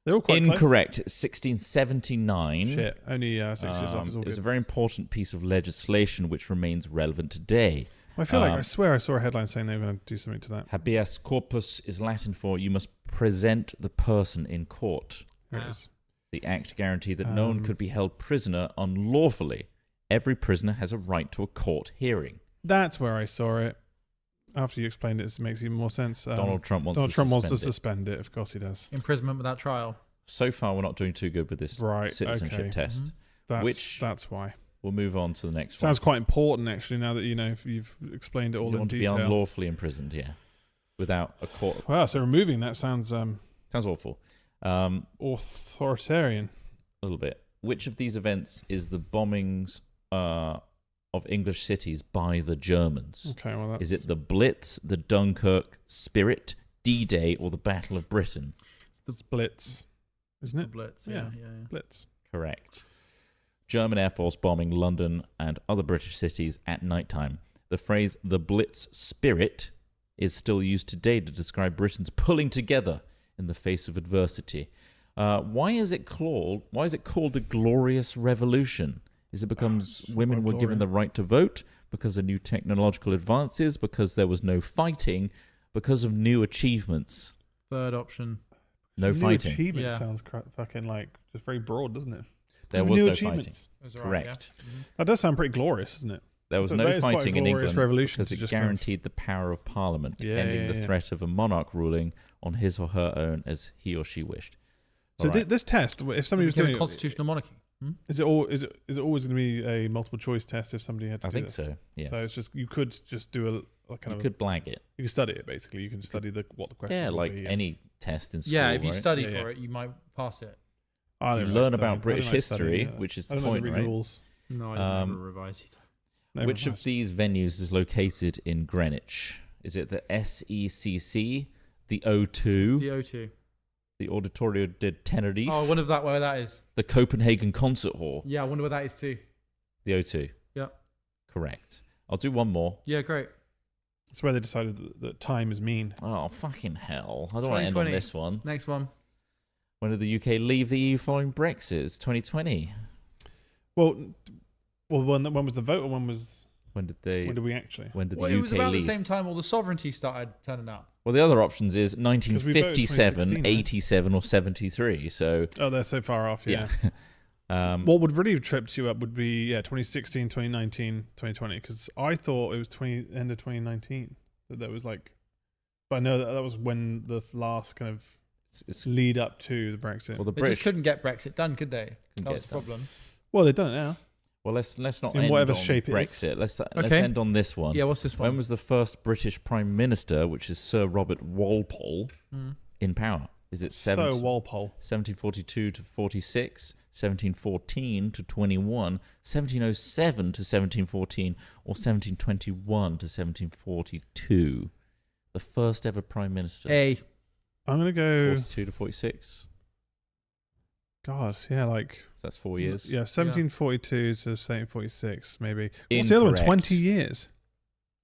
They're all quite Incorrect. 1679. close. Shit, only 6 years off is all It was a good. very important piece of legislation which remains relevant today. I feel like um, I swear I saw a headline saying they were going to do something to that. Habeas corpus is Latin for you must present the person in court. Here it Ah. is. The act guaranteed that no one Um, could be held prisoner unlawfully. Every prisoner has a right to a court hearing. That's where I saw it. After you explained it, it makes even more sense. Donald Trump wants Donald to Trump suspend wants to it. suspend it. Of course he does. Imprisonment without trial. So far, we're not doing too good with this Right, citizenship okay. test. That's Which- that's why. We'll move on to the next Sounds one. quite important, actually. Now that if you've explained it all You in want detail. to be unlawfully imprisoned, yeah, without a court. Wow, so removing that sounds Sounds awful. A authoritarian. little bit. Which of these events is the bombings of English cities by the Germans? Okay, well that's Is it the Blitz, the Dunkirk Spirit, D-Day or the Battle of Britain? It's Blitz, isn't The it? Blitz. Yeah. Yeah. Blitz. Correct. German Air Force bombing London and other British cities at nighttime. The phrase "the Blitz spirit" is still used today to describe Britain's pulling together in the face of adversity. Why is it called a glorious revolution? Is it because women were given the right to vote? Because of new technological advances? Because there was no fighting? Because of new achievements? Third option. No fighting. Achievement Yeah. sounds fucking like just very broad, doesn't it? There New was no achievements. It was all right, Correct. yeah. Mhm. That does sound pretty glorious, doesn't it? There was So no that is quite a fighting in glorious England revolution because to it just kind of- guaranteed the power of Parliament, Yeah, ending yeah, the yeah. threat of a monarch ruling on his or her own as he or she wished. So All right. this test, if somebody was Became doing a constitutional monarchy. is it always going to be a multiple choice test if somebody had to I do think this? so. Yes. So it's just you could just do a kind you of could blag it. you can study it basically. You can study what the question. Yeah, will like be. any test in school. Yeah, if you right? study Yeah, for yeah. it, you might pass it. I You don't learn like studying. about British I don't like studying, history, yeah. which is I the don't point, like to read right? rules. No, I Um, never revise either. No, Which right. of these venues is located in Greenwich? Is it the SECC, the It's O2, the O2. the Auditorio de Tenerife, Oh, I wonder where that is. the Copenhagen Concert Hall? Yeah, I wonder where that is too. The O2. Yeah. Correct. I'll do one more. Yeah, great. It's where they decided that time is mean. Oh, fucking hell. I don't want to end on 2020. this one. Next one. When did the UK leave the EU following Brexit? 2020. Well, when was the vote, or when When did we actually? When did the Well, UK it was about leave? the same time all the sovereignty started turning up. Well, the other options is we voted 1957, 2016, right? 87, or 73. So, Oh, they're so far off. Yeah. What What would really have tripped you up would be 2016, 2019, 2020. Because I thought it was end of 2019 that there was like, but I know that was when the last kind of it's lead up to the Brexit. well, the They British just couldn't get Brexit done, could they? Couldn't That get was it the done. problem. Well, they've done it now. Well, let's not In end whatever on shape it is. Brexit. Let's Okay. end on this one. Yeah, what's this one? When was the first British Prime Minister, which is Sir Robert Walpole, in power? Is it So Walpole. 1742 to 46, 1714 to 21, 1707 to 1714, or 1721 to 1742? The first ever Prime Minister. A. I'm gonna go. 42 to 46. God, yeah, like So that's 4 years. yeah, 1742 to 1746, maybe. What's Incorrect. the other one? 20 years.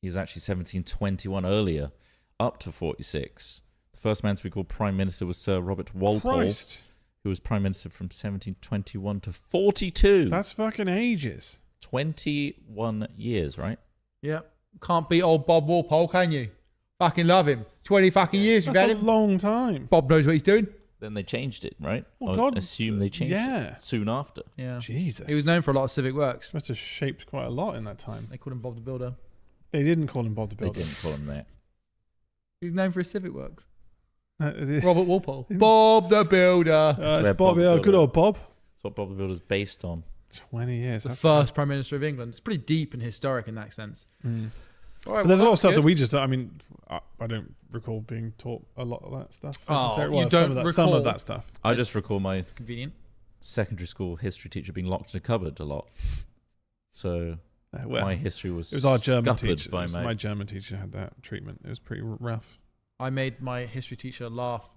He was actually 1721 earlier, up to 46. The first man to be called Prime Minister was Sir Robert Walpole, Christ, who was Prime Minister from 1721 to 42. that's fucking ages. 21 years, right? Yeah. Can't beat old Bob Walpole, can you? Fucking love him. 20 fucking years you've That's had a him. long time. Bob knows what he's doing. Then they changed it, right? Oh, I God. assume they changed Yeah. it soon after. Yeah. Jesus, He was known for a lot of civic works. must have shaped quite a lot in that time. They called him Bob the Builder. They didn't call him Bob the They Builder. didn't call him that. He's known for his civic works. Robert. Robert Walpole. Bob the Builder. where It's Bob Bob, the yeah, good Builder- old Bob. That's what Bob the Builder's based on. 20 years. The that's- first Prime Minister of England. It's pretty deep and historic in that sense. Mm. All right, But there's a lot of that's stuff that good. we just. I mean, I don't recall being taught a lot of that stuff. Oh, necessarily. you Well, don't some recall- of that stuff. I just recall my Convenient. secondary school history teacher being locked in a cupboard a lot. So Well, my history was it was our German scuppered teacher. by My German teacher had that treatment. It was pretty rough. I made my history teacher laugh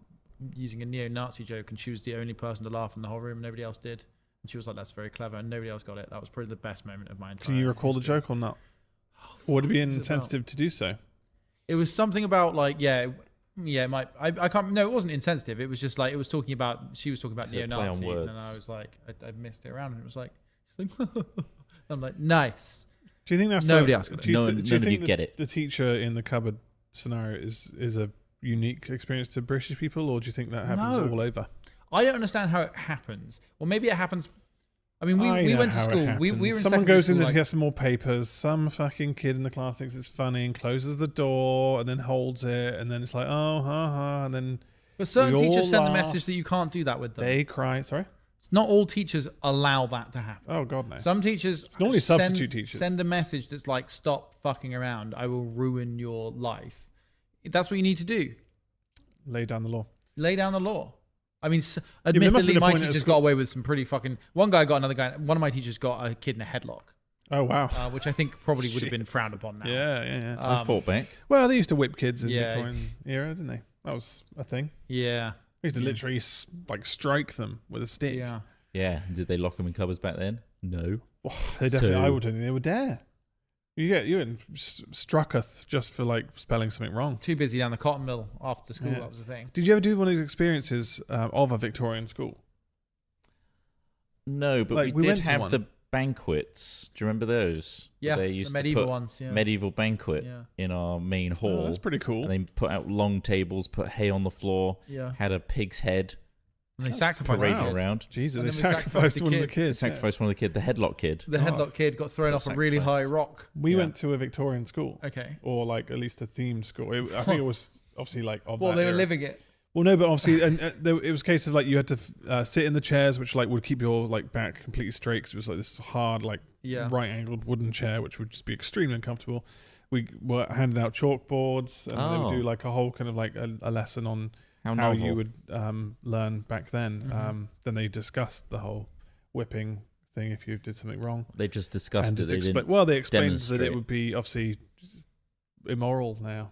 using a neo-Nazi joke, and she was the only person to laugh in the whole room. Nobody else did. And she was like, "That's very clever," and nobody else got it. That was probably the best moment of my entire. Can you recall the history. joke or not? Or would it be What was it about? insensitive to do so? It was something about like I can't. No, it wasn't insensitive. It was just like it was talking about. She was talking about So play on neo-Nazis, and then words. I was like, I missed it around, and it was like, she's like I'm like, nice. Do you think that's Nobody else got it. Do you, No- do none you of you think get it. the teacher in the cupboard scenario is a unique experience to British people, or do you think that happens No. all over? I don't understand how it happens. Well, maybe it happens. I mean, I we know went to how it school. We happens. were in Someone secondary goes in school, there to like- get some more papers. Some fucking kid in the class thinks it's funny and closes the door and then holds it, and then it's like, oh, ha ha, and then But certain we all teachers send the laugh. message that you can't do that with them. they cry. Sorry. Not all teachers allow that to happen. Oh God, no. Some teachers normally substitute teachers. send a message that's like, "Stop fucking around. I will ruin your life." That's what you need to do. Lay down the law. Lay down the law. I mean, there must have admittedly, been a my point at teachers school- got away with some pretty fucking. One guy got another guy. One of my teachers got a kid in a headlock, Oh wow. which I think probably would have been Shit. frowned upon now. Yeah. I fought back. Well, they used to whip kids in the Yeah. Victorian era, didn't they? That was a thing. Yeah. We used to literally strike them with a stick. Yeah. Yeah. Did they lock them in cupboards back then? No. Oh, they definitely. So- I would think they would dare. You getting strucketh just for like spelling something wrong. Too busy down the cotton mill after school. Yeah. That was the thing. Did you ever do one of these experiences of a Victorian school? No, but Like, we we did went to have one. the banquets. Do you remember those? Yeah. They used The medieval to put ones. Yeah. medieval banquet Yeah. in our main hall. Oh, that's pretty cool. And they put out long tables, put hay on the floor, Yeah. had a pig's head, And they That's sacrificed paraded the kid. around. Jesus, And they then we sacrificed sacrificed the one of the kid. kids. Sacrificed one of the kid, the headlock kid. The headlock kid got thrown off a really high Sacrificed. rock. We Yeah. went to a Victorian school, Okay. or like at least a themed school. I think it was obviously like of Well, that they were era. living it. Well, no, but obviously, and it was a case of like you had to sit in the chairs, which like would keep your like back completely straight, because it was like this hard, like Yeah. right-angled wooden chair, which would just be extremely uncomfortable. We were handing out chalkboards, and they would do Oh. like a whole kind of like a lesson on How how novel. you would learn back then. Mhm. Then they discussed the whole whipping thing if you did something wrong. They just discussed And it. just They explain. didn't. Well, they explained that it demonstrate. would be obviously immoral now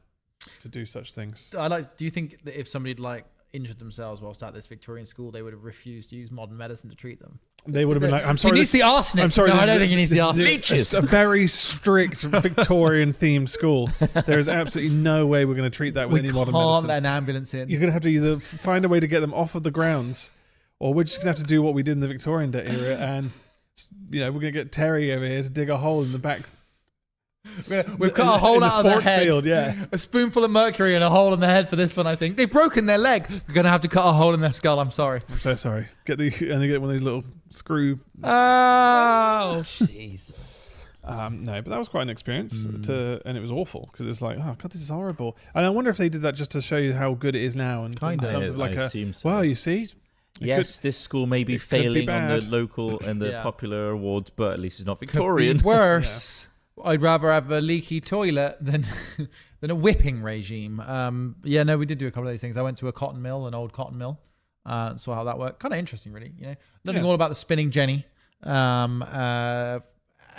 to do such things. Do you think that if somebody'd like injured themselves whilst at this Victorian school, they would have refused to use modern medicine to treat them? They would have been like, "I'm He sorry, needs the arsenic. I'm sorry. No, this I don't is- think he needs the this is arsenic. Leeches. a very strict Victorian themed school. There is absolutely no way we're going to treat that with We any modern can't medicine. let an ambulance in. You're going to have to either find a way to get them off of the grounds, or we're just going to have to do what we did in the Victorian era, and we're going to get Terry over here to dig a hole in the back. We've cut a hole in the out of their sports head. field. Yeah. A spoonful of mercury and a hole in the head for this one, I think. They've broken their leg. We're going to have to cut a hole in their skull. I'm sorry. I'm so sorry. And they get one of these little screw. Oh. Jesus. No, but that was quite an experience, Hmm. and it was awful because it was like, oh god, this is horrible. And I wonder if they did that just to show you how good it is now, and in Kinda. terms of like I assume so. wow, you see, It Yes, this school may be it could be failing on the bad. local and the Yeah. popular awards, but at least it's not Could be Victorian. worse. I'd rather have a leaky toilet than than a whipping regime. Yeah, no, we did do a couple of these things. I went to a cotton mill, an old cotton mill, and saw how that worked. Kind of interesting, really. Learning Yeah. all about the spinning jenny,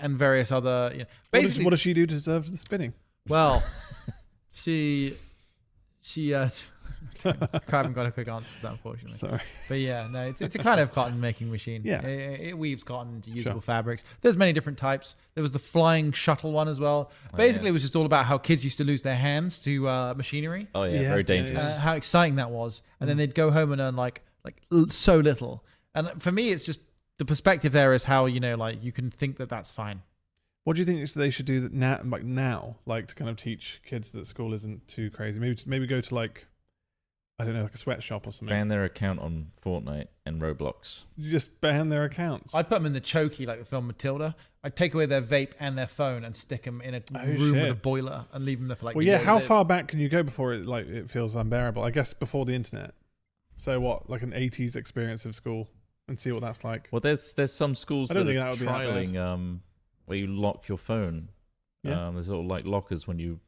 and various other. Basically, what does she do to deserve the spinning? well, she. I haven't got a quick answer for that, unfortunately. Sorry. But yeah, no, it's a kind of cotton making machine. Yeah. It weaves cotton into usable Sure. fabrics. There's many different types. There was the flying shuttle one as well. Basically, yeah. it was just all about how kids used to lose their hands to machinery. Oh yeah, Yeah, very yeah, dangerous. yeah. How exciting that was, and then they'd go home and earn like so little. And for me, it's just the perspective there is how you can think that that's fine. What do you think they should do now, like to kind of teach kids that school isn't too crazy? Maybe go to like, I don't know, like a sweatshop or something. Ban their account on Fortnite and Roblox. You just ban their accounts. I'd put them in the chokey like the film Matilda. I'd take away their vape and their phone and stick them in a room with shit. a boiler and leave them there for like. Well, yeah. years. How far back can you go before it feels unbearable? I guess before the internet. So what, like an 80s experience of school, and see what that's like. Well, there's some schools I that don't are think that would be that trialing where you lock your phone. Yeah. There's little like lockers when you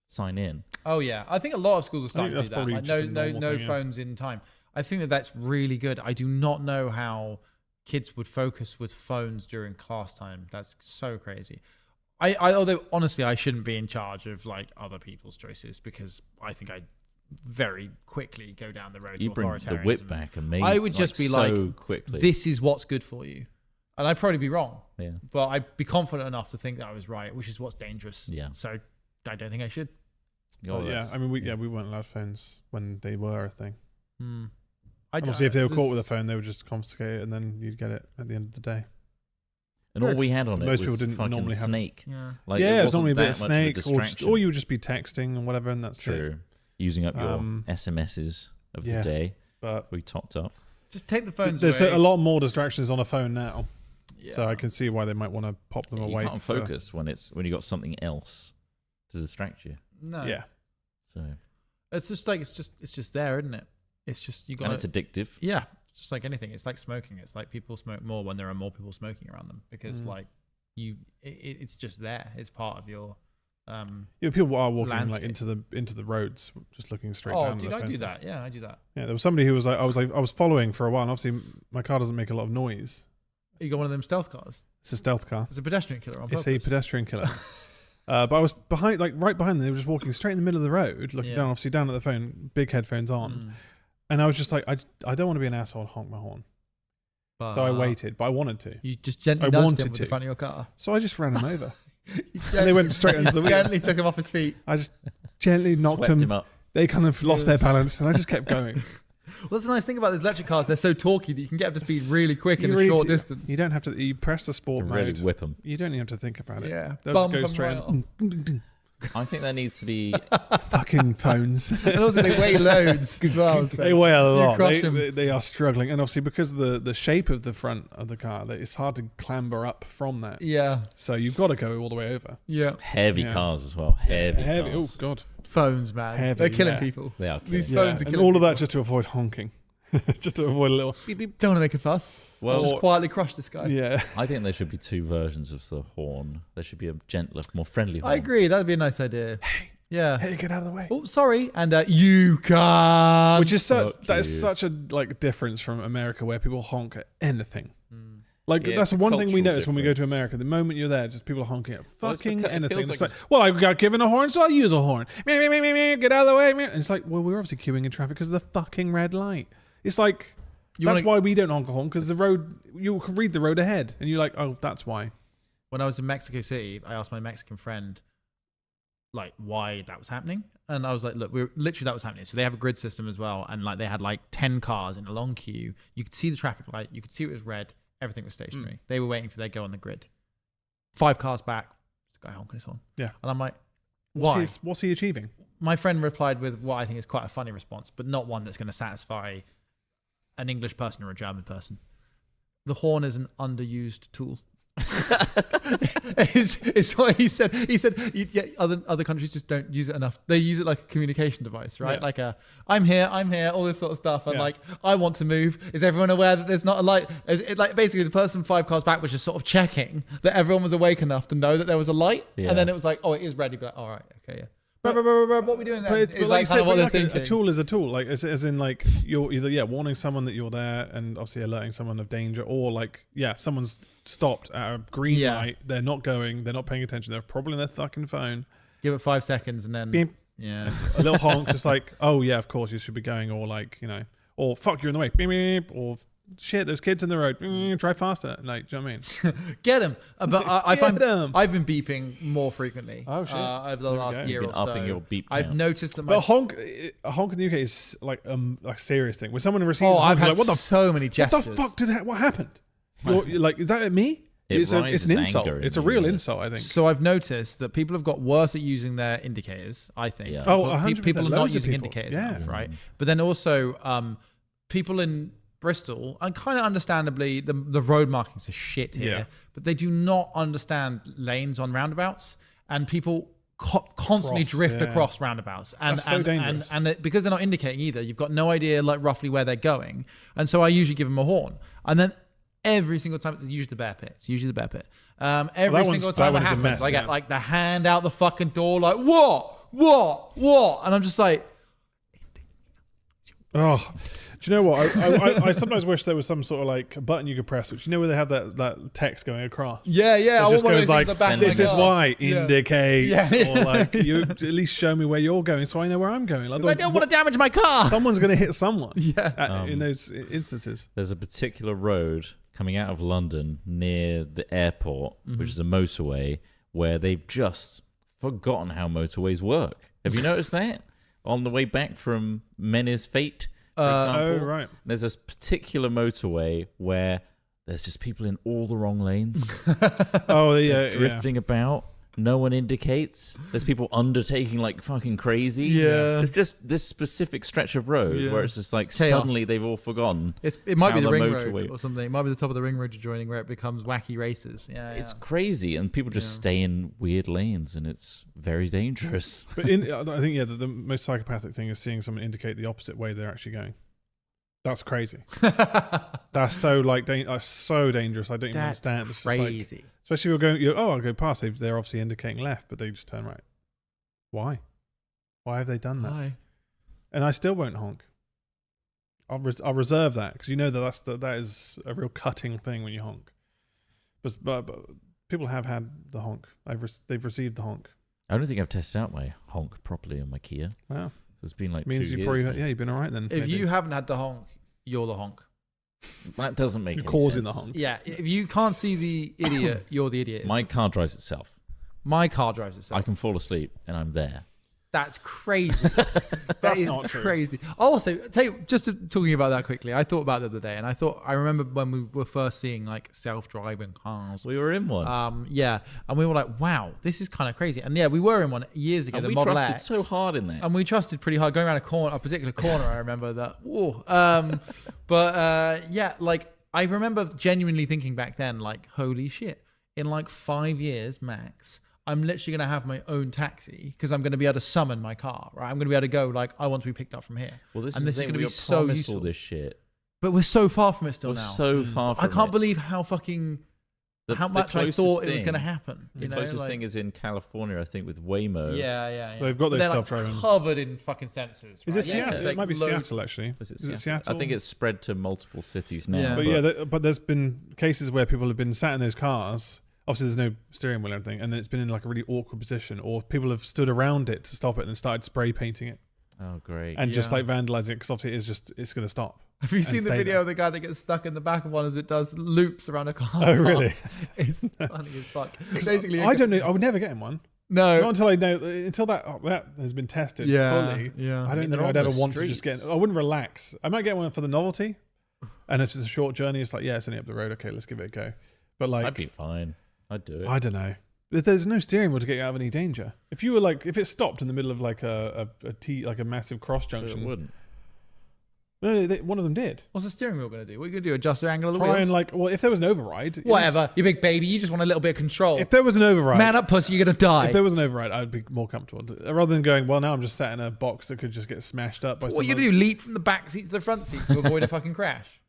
sign in. Oh yeah, I think a lot of schools are starting to that's do that. probably Like just a no normal thing, yeah. phones in time. I think that's really good. I do not know how kids would focus with phones during class time. That's so crazy. Although honestly, I shouldn't be in charge of like other people's choices, because I think I'd very quickly go down the road You to bring the authoritarianism. whip back and maybe I would just be like, so quickly. This is what's good for you, and I'd probably be wrong. Yeah. But I'd be confident enough to think that I was right, which is what's dangerous. Yeah. So I don't think I should. Oh, Well, yeah. that's- I mean, we weren't allowed phones when they were a thing. Obviously, Obviously, if they were caught with a phone, they would just confiscate it, and then you'd get it at the end of the day. And all Good. we had on Most it people was didn't fucking normally have- Snake. Yeah. Like, yeah, it it's wasn't normally a bit that of much Snake, of a distraction. or you would just be texting and whatever, and that's it. True. Using up your Um, SMSs of yeah. the day. But We topped up. Just take the phones there's away. a lot more distractions on a phone now, Yeah. so I can see why they might want to pop them You away. can't focus when you got something else to distract you. No. Yeah, So It's just like it's just there, isn't it? It's just you got. and it's addictive. Yeah. It's just like anything. It's like smoking. It's like people smoke more when there are more people smoking around them, because like it's just there. It's part of your. people are walking Landscape. like into the roads, just looking straight Oh, down. dude, their I phones. do that. Yeah, I do that. Yeah, there was somebody who was like, I was following for a while. And obviously, my car doesn't make a lot of noise. You got one of them stealth cars. It's a stealth car. It's a pedestrian killer on It's purpose. a pedestrian killer. But I was behind, like right behind them. They were just walking straight in the middle of the road, looking down, obviously down at the phone, big headphones on. And I was just like, I don't want to be an asshole and honk my horn. So I waited, but I wanted to. You just gently nudged him with the front of your car. So I just ran him over. And they went straight into the wheels. Gently took him off his feet. I just gently knocked Swept him up. They kind of lost their balance, and I just kept going. Well, that's the nice thing about these electric cars. They're so torquey that you can get up to speed really quick in a short distance. You don't have to. You press the sport mode. Really whip them. You don't even have to think about it. Yeah. They'll Bump just go 'em straight. right in. I think there needs to be. Fucking phones. And also they weigh loads as well. So They weigh a lot. crush 'em. They are struggling, and obviously because of the shape of the front of the car, it's hard to clamber up from that. Yeah. So you've got to go all the way over. Yeah. Heavy Yeah. cars as well. Heavy Oh cars. god. Phones, man. Heavy, They're killing yeah. people. They are killing. These Yeah. phones are And killing all of that people. just to avoid honking, just to avoid a little beep beep. Don't want to make a fuss. Well, Just quietly crush this guy. Yeah. I think there should be two versions of the horn. There should be a gentler, more friendly horn. I agree. That'd be a nice idea. Yeah. Hey, get out of the way. Oh, sorry. And you can't. Which is such Fuck that is you. such a like difference from America, where people honk at anything. Like Yeah, that's it's a one thing we cultural notice when we go to difference. America. The moment you're there, just people are honking at Well, it's fucking because- it anything. feels It's like like, well, I got given a horn, so I'll use a horn. Meh, meh, meh, meh, meh, get out of the way. Meh. And it's like, well, we're obviously queuing in traffic because of the fucking red light. It's like that's why we don't honk a horn, because the road, you can read the road ahead, and you're like, oh, that's why. When I was in Mexico City, I asked my Mexican friend, like, why that was happening. And I was like, look, that was happening. So they have a grid system as well. And like, they had like 10 cars in a long queue. You could see the traffic light. You could see it was red. Everything was stationary. They were waiting for their go on the grid. 5 cars back, just a guy honking his horn. Yeah. And I'm like, why? What's he achieving? My friend replied with what I think is quite a funny response, but not one that's going to satisfy an English person or a German person. The horn is an underused tool. it's what he said. He said, yeah, other countries just don't use it enough. They use it like a communication device, right? Yeah. Like I'm here, all this sort of stuff. And Yeah. like, I want to move. Is everyone aware that there's not a light? Like basically the person 5 cars back was just sort of checking that everyone was awake enough to know that there was a light. Yeah. And then it was like, oh, it is ready. But like, all right, okay, yeah. What are we doing there? But, It's but like you kind of what they're like thinking. a tool is a tool. Like as in like you're either warning someone that you're there and obviously alerting someone of danger, or like someone's stopped at a green light. They're not going. They're not paying attention. They're probably on their fucking phone. Give it 5 seconds and then Beep. yeah. A little honk, just like, oh yeah, of course you should be going, or like or fuck, you're in the way. Beep, beep, or shit, there's kids in the road. Drive faster. Like, do you know what I mean? Get him. But I find Get 'em. I've been beeping more frequently. Oh, shit. Over the There we last go. year You've or been so. upping your beep I've count. noticed that But a honk in the UK is like a serious thing. When someone receives a honk, I've you're had like, what the so many what gestures. the fuck what happened? You're like, is that at me? It's rises an insult. anger in It's a you, real yes. insult, I think. So I've noticed that people have got worse at using their indicators, I think. Yeah. Oh, People- 100%. People are not Loads of using people. indicators Yeah. enough, right? But then also people in Bristol, and kind of understandably, the road markings are shit here, Yeah. but they do not understand lanes on roundabouts, and people constantly Cross, drift yeah. across roundabouts. And, That's so dangerous. And because they're not indicating either, you've got no idea like roughly where they're going. And so I usually give them a horn. And then every single time, it's usually the bear pit. It's usually the bear pit. Every single time that it one's a happens, mess, I get yeah. like the hand out the fucking door, like, what? And I'm just like, Oh, do you know what? I sometimes wish there was some sort of like button you could press, which where they have that text going across. yeah. It I just want one of goes those like, things at the back of my this is car. why, Yeah. indicate, Yeah. or like, you at least show me where you're going so I know where I'm going. I don't want to damage my car. Someone's going to hit someone Yeah. in those instances. There's a particular road coming out of London near the airport, which is a motorway, where they've just forgotten how motorways work. Have you noticed that? On the way back from Mena's Fate, for example, Oh, right. there's this particular motorway where there's just people in all the wrong lanes, Oh, yeah. drifting about. No one indicates. There's people undertaking like fucking crazy. Yeah. It's just this specific stretch of road Yeah. where it's just like It's chaos. suddenly they've all forgotten. It might be how the ring motorway- road or something. It might be the top of the ring road you're joining where it becomes wacky races. Yeah. It's crazy, and people just stay in weird lanes, and it's very dangerous. But I think, the most psychopathic thing is seeing someone indicate the opposite way they're actually going. That's crazy. That's so that's so dangerous. I don't even That's understand. It's just like, crazy. especially if you're going, I'll go past. They're obviously indicating left, but they just turn right. Why? Why have they done that? Why? And I still won't honk. I'll reserve that because that is a real cutting thing when you honk. But people have had the honk. They've received the honk. I don't think I've tested out my honk properly on my Kia. Wow. So it's been like Means 2 you years. probably maybe. you've been all right then. If maybe. you haven't had the honk, you're the honk. That doesn't make You're any causing sense. the honk. Yeah, if you can't see the idiot, you're the idiot. My car drives itself. My car drives itself. I can fall asleep and I'm there. That's crazy. That's not true. Crazy. Also, talking about that quickly, I thought about it the other day, and I remember when we were first seeing like self-driving cars. We were in one. Yeah, and we were like, wow, this is kind of crazy. And yeah, we were in one years ago. And the we Model trusted X. so hard in there. And we trusted pretty hard going around a particular corner. I remember that. Whoa. Yeah, like I remember genuinely thinking back then, like, holy shit! In like 5 years max, I'm literally going to have my own taxi because I'm going to be able to summon my car, right? I'm going to be able to go like, I want to be picked up from here. Well, this and is this the thing. is going to We be got so promised useful. all this shit. But we're so far from it still We're now. so far from I can't it. believe how fucking how The much I closest thought it was thing- going to happen. The You know, closest like, thing is in California, I think, with Waymo. yeah. They've got But those they're, self-driving. like, covered in fucking sensors. Is right? it Seattle? It's It like might be loads- Seattle actually. Is it Is it Seattle? Seattle? I think it's spread to multiple cities now. Yeah. But yeah, but there's been cases where people have been sat in those cars. Obviously, there's no steering wheel or anything, and it's been in like a really awkward position, or people have stood around it to stop it and then started spray painting it Oh, great. and just Yeah. like vandalizing it because obviously it's going to stop. Have you seen the stay video there. of the guy that gets stuck in the back of one as it does loops around a car? Oh, really? It's funny as fuck. Basically, I don't know. I would never get in one. No. Not until I know until that has been tested fully. Yeah. I don't mean, think they're I'd on ever the want to just get. streets. I wouldn't relax. I might get one for the novelty, and if it's a short journey, it's like it's only up the road. Okay, let's give it a go. But like, I'd be fine. I'd do it. I don't know. There's no steering wheel to get you out of any danger. If you were like, if it stopped in the middle of like a massive cross But it junction, wouldn't. no, one of them did. What's the steering wheel going to do? What are you going to do? Adjust the angle of the Try wheels? and like, well, if there was an override, Whatever. You big baby. You just want a little bit of control. If there was an override, Man up, pussy. You're going to die. if there was an override, I'd be more comfortable rather than going. Well, now I'm just sat in a box that could just get smashed up by. What are you someone. going to do? Leap from the back seat to the front seat to avoid a fucking crash?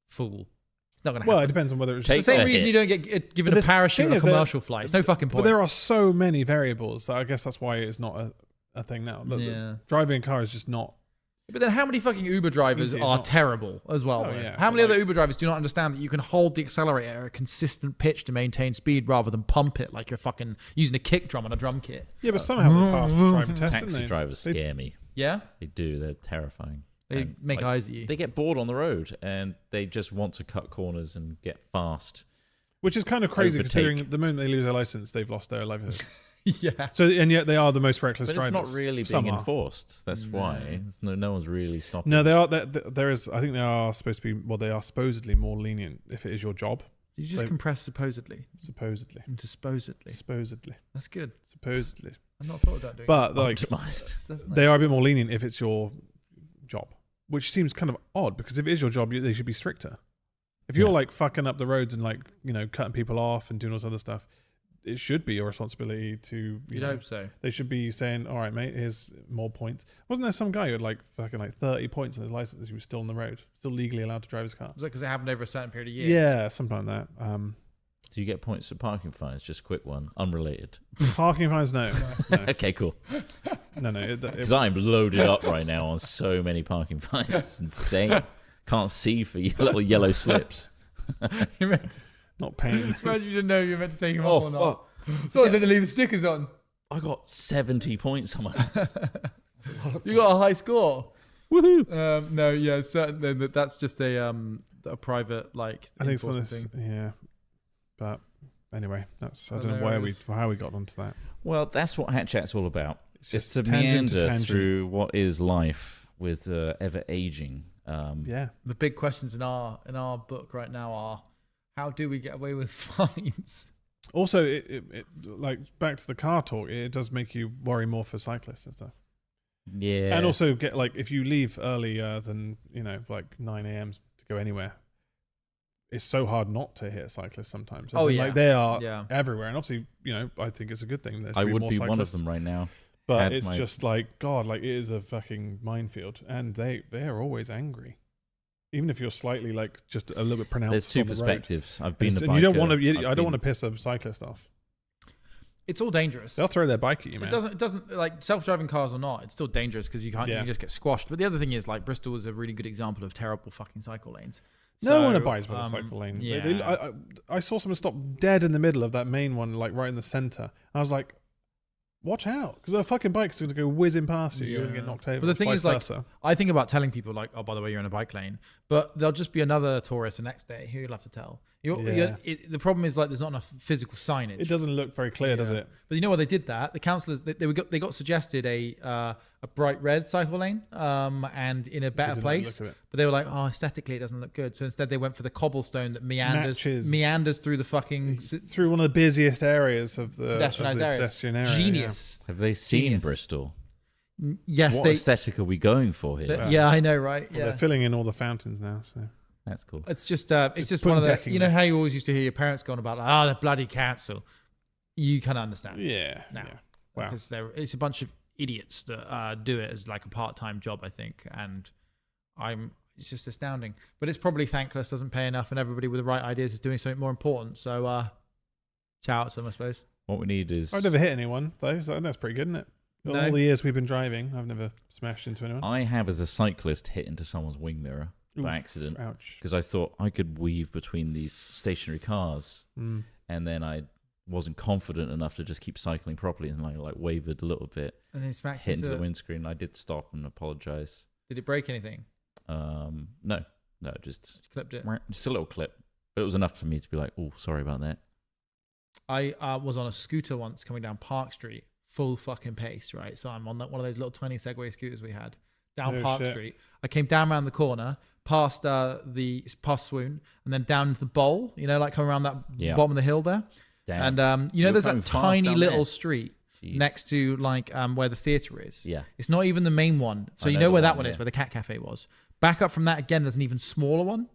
Fool. It's not going to Well, it happen. depends on whether it's It's the Take same a reason hit. you don't get given But a the parachute thing on a is that- commercial flight. It's no fucking But point. there are so many variables that I guess that's why it's not a thing now. Yeah. Driving a car is just not. But then how many fucking Uber drivers Easy, it's are not- terrible as well? Oh, though? yeah, How but many other like- Uber drivers do not understand that you can hold the accelerator at a consistent pitch to maintain speed rather than pump it like you're fucking using a kick drum on a drum kit? Yeah, but somehow they passed the driving test. Taxi didn't they? drivers They- scare me. Yeah? They do. They're terrifying. They And, make like, eyes at you. They get bored on the road and they just want to cut corners and get fast. Which is kind of crazy Overtake. considering the moment they lose their license, they've lost their livelihood. Yeah. So, and yet they are the most reckless But it's drivers. not really Some being are. enforced. That's why. No one's really stopping. No, they are. There is. I think they are supposed to be. Well, they are supposedly more lenient if it is your job. Did you just So- compress supposedly Supposedly. into supposedly? Supposedly. That's good. Supposedly. I've not thought about doing But like, Optimized. that's they are a bit more lenient if it's your job, which seems kind of odd because if it is your job, they should be stricter. If you're Yeah. like fucking up the roads and like cutting people off and doing all this other stuff, it should be your responsibility to. You'd hope so. They should be saying, "All right, mate, here's more points." Wasn't there some guy who had like fucking like 30 points on his license? He was still on the road, still legally allowed to drive his car. Was that because it happened over a certain period of years? Yeah, something like that. Do you get points for parking fines? Just a quick one. Unrelated. Parking fines, no, no, Okay, cool. no. Because I'm loaded up right now on so many parking fines. It's insane. Can't see for your little yellow slips. You meant not paying. imagine you didn't know you were meant to take him Oh, off or not. No, they leave the stickers on. I got 70 points on my license. You got a high score. Woohoo! No, yeah, certainly that's just a private like. I think it's one of enforcement those, thing. yeah. But anyway, that's I Well, don't know there where it we is. how we got onto that. Well, that's what Hat Chat's all about. It's just to tangent to meander tangent. through what is life with ever aging. Yeah, The big questions in our book right now are: how do we get away with fines? Also, it like back to the car talk. It does make you worry more for cyclists and stuff. Yeah. And also get like if you leave earlier than like 9 a.m. to go anywhere, it's so hard not to hit cyclists sometimes. Oh, yeah. like they are Yeah. everywhere, and obviously I think it's a good thing. There I should would more be one of cyclists. them right now. But had it's my- just like God, like it is a fucking minefield, and they are always angry, even if you're slightly like just a little bit pronounced. There's two on the road. perspective. I've been the And you don't want biker. to. I don't want to piss a cyclist off. It's all dangerous. They'll throw their bike at you, man. It doesn't like self-driving cars or not. It's still dangerous because you can't. Yeah. You just get squashed. But the other thing is like Bristol is a really good example of terrible fucking cycle lanes. No one So, abides by the cycle lane. Yeah. I saw someone stop dead in the middle of that main one, like right in the center. I was like, watch out, because a fucking bike's going to go whizzing past you. You're going to Yeah. get knocked over. But the thing vice is, like, versa. I think about telling people, like, oh, by the way, you're in a bike lane. But there'll just be another tourist the next day who you'll have to tell. The problem is, like, there's not enough physical signage. It doesn't look very clear, does it? But you know what they did that? The councillors, they got suggested a bright red cycle lane and in a better Didn't place. look at it. But they were like, oh, aesthetically, it doesn't look good. So instead they went for the cobblestone that meanders through the fucking... Through one of the busiest areas of the pedestrian area. Genius. Have they seen Genius. Bristol? Yes, What aesthetic are we going for here? Yeah, I know, right? Well, Yeah. they're filling in all the fountains now, so... That's cool. It's just one put of the, decking you know there. how you always used to hear your parents going about, the bloody council. You kind of understand. Yeah. Now. Yeah. Wow. Because it's a bunch of idiots that do it as like a part-time job, I think. And it's just astounding. But it's probably thankless, doesn't pay enough, and everybody with the right ideas is doing something more important. So, shout out to them, I suppose. What we need is... I've never hit anyone, though, so that's pretty good, isn't it? No. All the years we've been driving, I've never smashed into anyone. I have, as a cyclist, hit into someone's wing mirror by accident. Ouch. Because I thought I could weave between these stationary cars, Mm. and then I wasn't confident enough to just keep cycling properly, and like wavered a little bit, And then smacked hit into the windscreen. I did stop and apologize. Did it break anything? No, just Clipped it. a little clip, but it was enough for me to be like, oh, sorry about that. I was on a scooter once coming down Park Street, full fucking pace, right? So I'm on one of those little 20 Segway scooters we had down Oh, Park shit. Street. I came down around the corner, past Swoon, and then down to the bowl, you know, like coming around that Yeah. bottom of the hill there. Damn. And You were there's coming that fast tiny down little there. street Jeez. next to like where the theatre is. Yeah. It's not even the main one. So I you know know the where that one, one is, yeah. where the Cat Cafe was. Back up from that again, there's an even smaller one.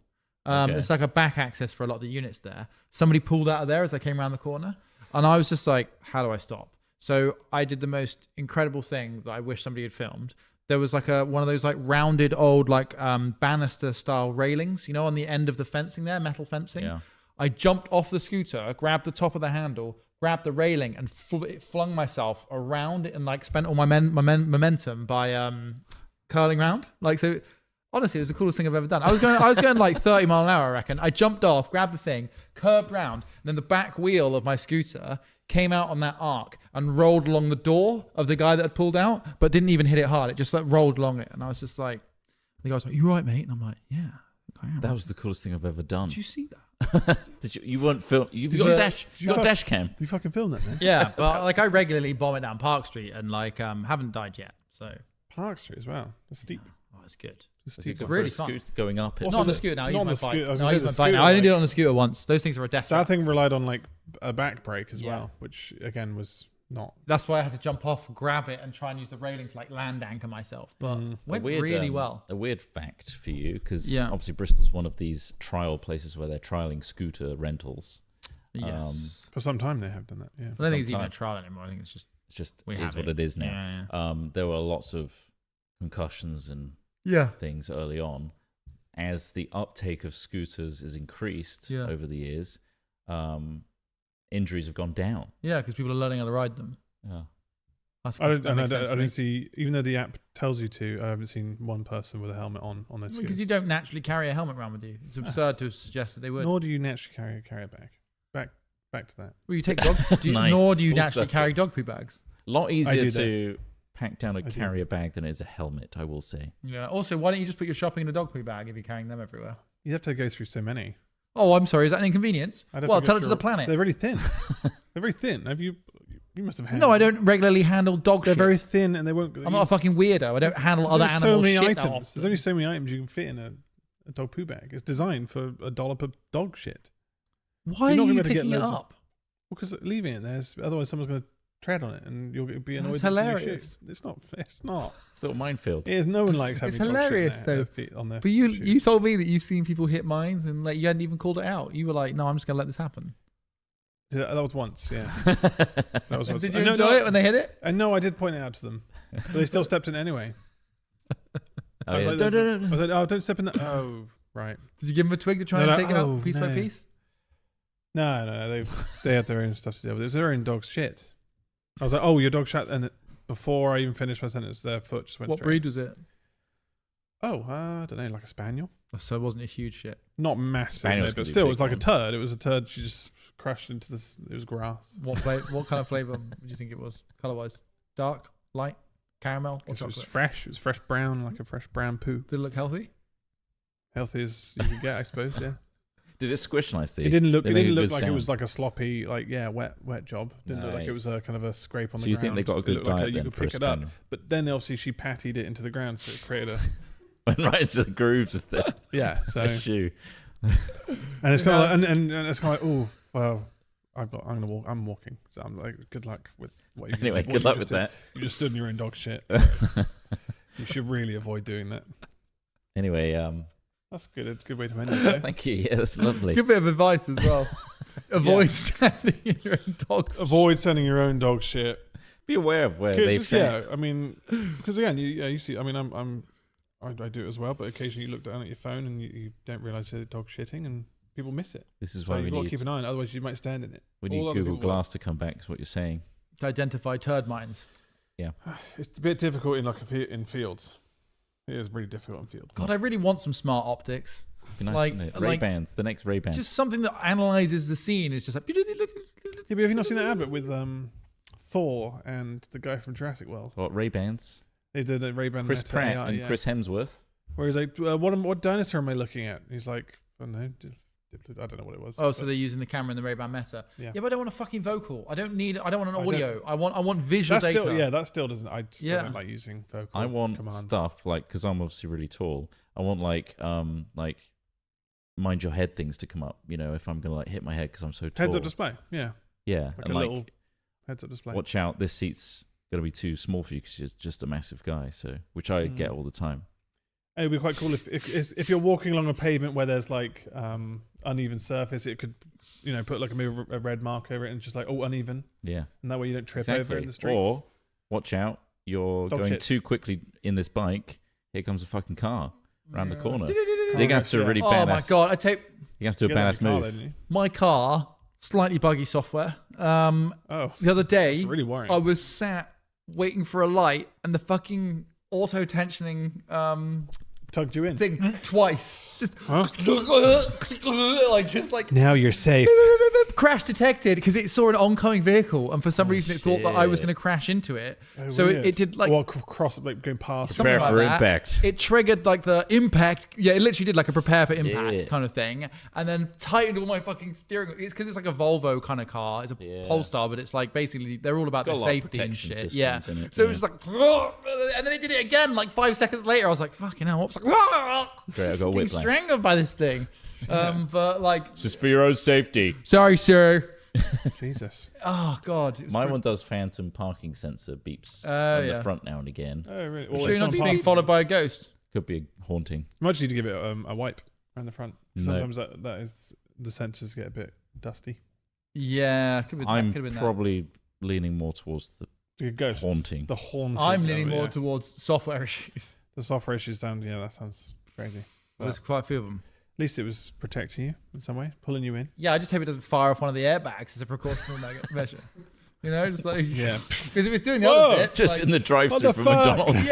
Okay. It's like a back access for a lot of the units there. Somebody pulled out of there as I came around the corner. And I was just like, how do I stop? So I did the most incredible thing that I wish somebody had filmed. There was like one of those like rounded old like banister style railings, you know, on the end of the fencing there, metal fencing. Yeah. I jumped off the scooter, grabbed the top of the handle, grabbed the railing, and flung myself around it, and like spent all my momentum by curling round. Like, so honestly, it was the coolest thing I've ever done. I was going like 30 mile an hour, I reckon. I jumped off, grabbed the thing, curved round, and then the back wheel of my scooter came out on that arc and rolled along the door of the guy that had pulled out, but didn't even hit it hard. It just like rolled along it. And I was just like, the guy was like, "You right, mate?" And I'm like, "Yeah, I am." That was the coolest thing I've ever done. Did you see that? Did you? You weren't film. You've Did got you- a dash. did you You got a fuck- dash cam. You fucking filmed that, man. Yeah, but like I regularly bomb it down Park Street and like haven't died yet. So Park Street as well. That's steep. oh, it's good. It's Has steep. he got really for a fun. scooter going up it? Also Not on the the- scooter now. I not on use the my scoo- bike. I was No, I gonna use say my the bike now. I only scooter, did it on the scooter once. Those things are a death That trap. thing relied on like a back brake as Yeah. well, which again was not. That's why I had to jump off, grab it, and try and use the railing to like land anchor myself. But went really well. A weird fact for you, because Yeah. obviously Bristol's one of these trial places where they're trialing scooter rentals. Yes. For some time they have done that. Yeah. I don't think it's even a sometime. trial anymore. I think it's just It's just we is have what it. it is now. Yeah. There were lots of concussions and Yeah. things early on. As the uptake of scooters is increased Yeah. over the years, injuries have gone down. Yeah, because people are learning how to ride them. Yeah. That's, I that makes sense to me. don't see, even though the app tells you to, I haven't seen one person with a helmet on their Because scooters. you don't naturally carry a helmet around with you. It's absurd to suggest that they would. Nor do you naturally carry a bag. Back to that. Well, you take dog. Nice. Nor do you Full naturally circle. carry dog poo bags. A lot I easier do to pack down a do. carrier bag than it is a helmet, I will say. Yeah. Also, why don't you just put your shopping in a dog poo bag if you're carrying them everywhere? You have to go through so many. Oh, I'm sorry. Is that an inconvenience? I'd have Well, go tell it to through- the planet. They're very thin. They're very thin. Have you? You must have had. No, I don't regularly handle dog They're shit. very thin, and they won't. I'm not a fucking weirdo. I don't handle other There's animals' so many shit that items. often. There's only so many items you can fit in a dog poo bag. It's designed for $1 per dog shit. Why are You're not you gonna be able to get picking it loads of- up? Because leaving it there, otherwise someone's going to tread on it, and you'll be annoyed. That's that it's in your hilarious. shoe. It's not. It's not. It's a little minefield. It is. No one likes having It's dog shit hilarious, in their though. feet on their But you shoes. told me that you've seen people hit mines and like you hadn't even called it out. You were like, no, I'm just gonna let this happen. That was once, yeah. That was once. Did you No, enjoy no, it when they hit it? And no, I did point it out to them, but they still stepped in anyway. Oh, I was yeah. like, Don't- don't- I don't- said, "Oh, don't step in that." Oh, right. Did you give them a twig to try They're and like, take it "Oh, out piece by no." piece? No. They had their own stuff to deal with. It was their own dog's shit. I was like, "Oh, your dog shot," and before I even finished my sentence, their foot just went What straight. breed was it? Oh, I don't know, like a spaniel. So it wasn't a huge shit. Not massive, Spaniels no, can but be still, it big was like ones. a turd. It was a turd. She just crashed into this. It was grass. What what kind of flavor do you think it was? Color wise, dark, light, caramel, or It was chocolate? fresh. It was fresh brown, like a fresh brown poo. Did it look healthy? Healthy as you could get, I suppose. Yeah. Did it squish nicely? It didn't look. They It made didn't a look good like it sound. was like a sloppy, like wet job. Didn't look like it was a Nice. kind of a scrape on So the you ground. think they got a It good looked like diet you then could for a pick it up. spaniel? But then obviously she patted it into the ground, so it created a Went right into the grooves of the So shoe. and it's kind of like, and it's kind of like, oh well, I'm walking, so I'm like, good luck with what you. Anyway, what good you luck just with did. that. You just stood in your own dog shit. You should really avoid doing that. Anyway, That's good. It's a good way to end it. Though. thank you. Yeah, that's lovely. Good bit of advice as well. Avoid standing in your own dog's. Avoid sending your own dog shit. Be aware of where they've Just, yeah, checked. I mean, because again, you see. I mean, I do it as well, but occasionally you look down at your phone and you don't realize the dog's shitting, and people miss it. This is So why you've we got to need, keep an eye on it, otherwise you might stand in it. we All need other Google people will. Glass to come back, is what you're saying. To identify turd mines. It's a bit difficult in in fields. It is really difficult in fields. God, I really want some smart optics. Be nice, Like- wouldn't it? like- Ray-Bans, the next Ray-Ban. Just something that analyzes the scene. It's just like. Yeah, but have you not seen that advert with Thor and the guy from Jurassic World? What, Ray-Bans? They did a Ray-Ban Chris Meta Pratt AI, and yeah. Chris Hemsworth. Where he's like, what dinosaur am I looking at? He's like, I don't know. I don't know what it was. Oh, so but- they're using the camera in the Ray-Ban Meta. Yeah. Yeah, but I don't want a fucking vocal. I don't want an I don't- audio. I want visual That data. still, that still doesn't. I still Yeah. don't like using vocal. I want commands. stuff like, because I'm obviously really tall. I want like mind your head things to come up. You know, if I'm gonna like hit my head because I'm so tall. Heads up display. Yeah, Yeah, like and a like little heads up display. watch out, this seat's gonna be too small for you because you're just a massive guy. So, which I get all the time. It would be quite cool if you're walking along a pavement where there's like uneven surface. It could, put like a red mark over it and just like uneven, Yeah, and that way you don't trip exactly. over in the streets. Or watch out, you're Dog going shit. too quickly in this bike. Here comes a fucking car around the corner. You're Car gonna have to yeah. really Oh badass. my god! I take You have to do a You get that badass in your car, move. don't you? my car. Slightly buggy software. Oh, The other day, it's really worrying. I was sat waiting for a light, and the fucking auto tensioning Tugged you in. thing twice. Just Huh? like Now you're safe. crash detected because it saw an oncoming vehicle, and for some reason it thought that I was shit. going to crash into it. Oh, So weird. it did like well, cross like going past. something Prepare like for that. impact. It triggered like the impact. Yeah, it literally did like a prepare for impact Yeah. kind of thing, and then tightened all my fucking steering. It's because it's like a Volvo kind of car. It's a Yeah. Polestar, but it's like basically they're all about Got their a lot of safety and protection shit. systems Yeah. in it, So it yeah. was like, and then it did it again like 5 seconds later. I was like, fucking hell! I was like, Great, I got getting whiplash. strangled by this thing. But like, Just for your own safety. sorry, sir. Jesus. Oh god. It was My pretty- one does phantom parking sensor beeps Oh, on yeah. the front now and again. Oh, really? Sure, Well, you're it's not on just being past- followed by a ghost. Could be haunting. You might just need to give it a wipe around the front. 'Cause No. Sometimes that is the sensors get a bit dusty. Yeah, could be that. I'm could have been probably leaning more towards the The ghosts. haunting. The haunted. I'm of leaning it, more yeah. towards software issues. The software issues down. Yeah, that sounds crazy. There's quite a few of them. At least it was protecting you in some way, pulling you in. Yeah, I just hope it doesn't fire off one of the airbags as a precautionary measure. You know, just like Yeah. because if it's doing the Whoa, other bit, just like, in the drive-through What for the fuck? McDonald's.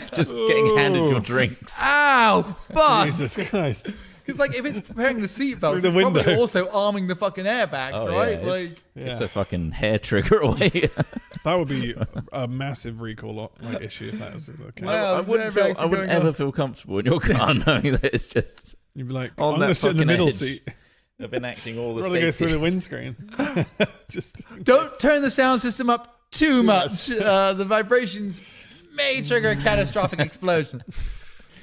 yeah, Just getting handed your Ooh. drinks. ow, fuck. Jesus Christ. Because like if it's preparing the seatbelts, Through the it's probably window. also arming the fucking airbags, Oh, right? yeah, it's- like Yeah. It's a fucking hair trigger away. That would be a massive recall issue if that was the case. Well, I wouldn't, the airbags I are wouldn't going ever on. feel comfortable in your car knowing that it's just You'd be like, on I'm that going to sit in the fucking middle edge. seat. of enacting all the Rather go through safety. the windscreen. Just don't turn the sound system up too much. The vibrations may trigger a catastrophic explosion.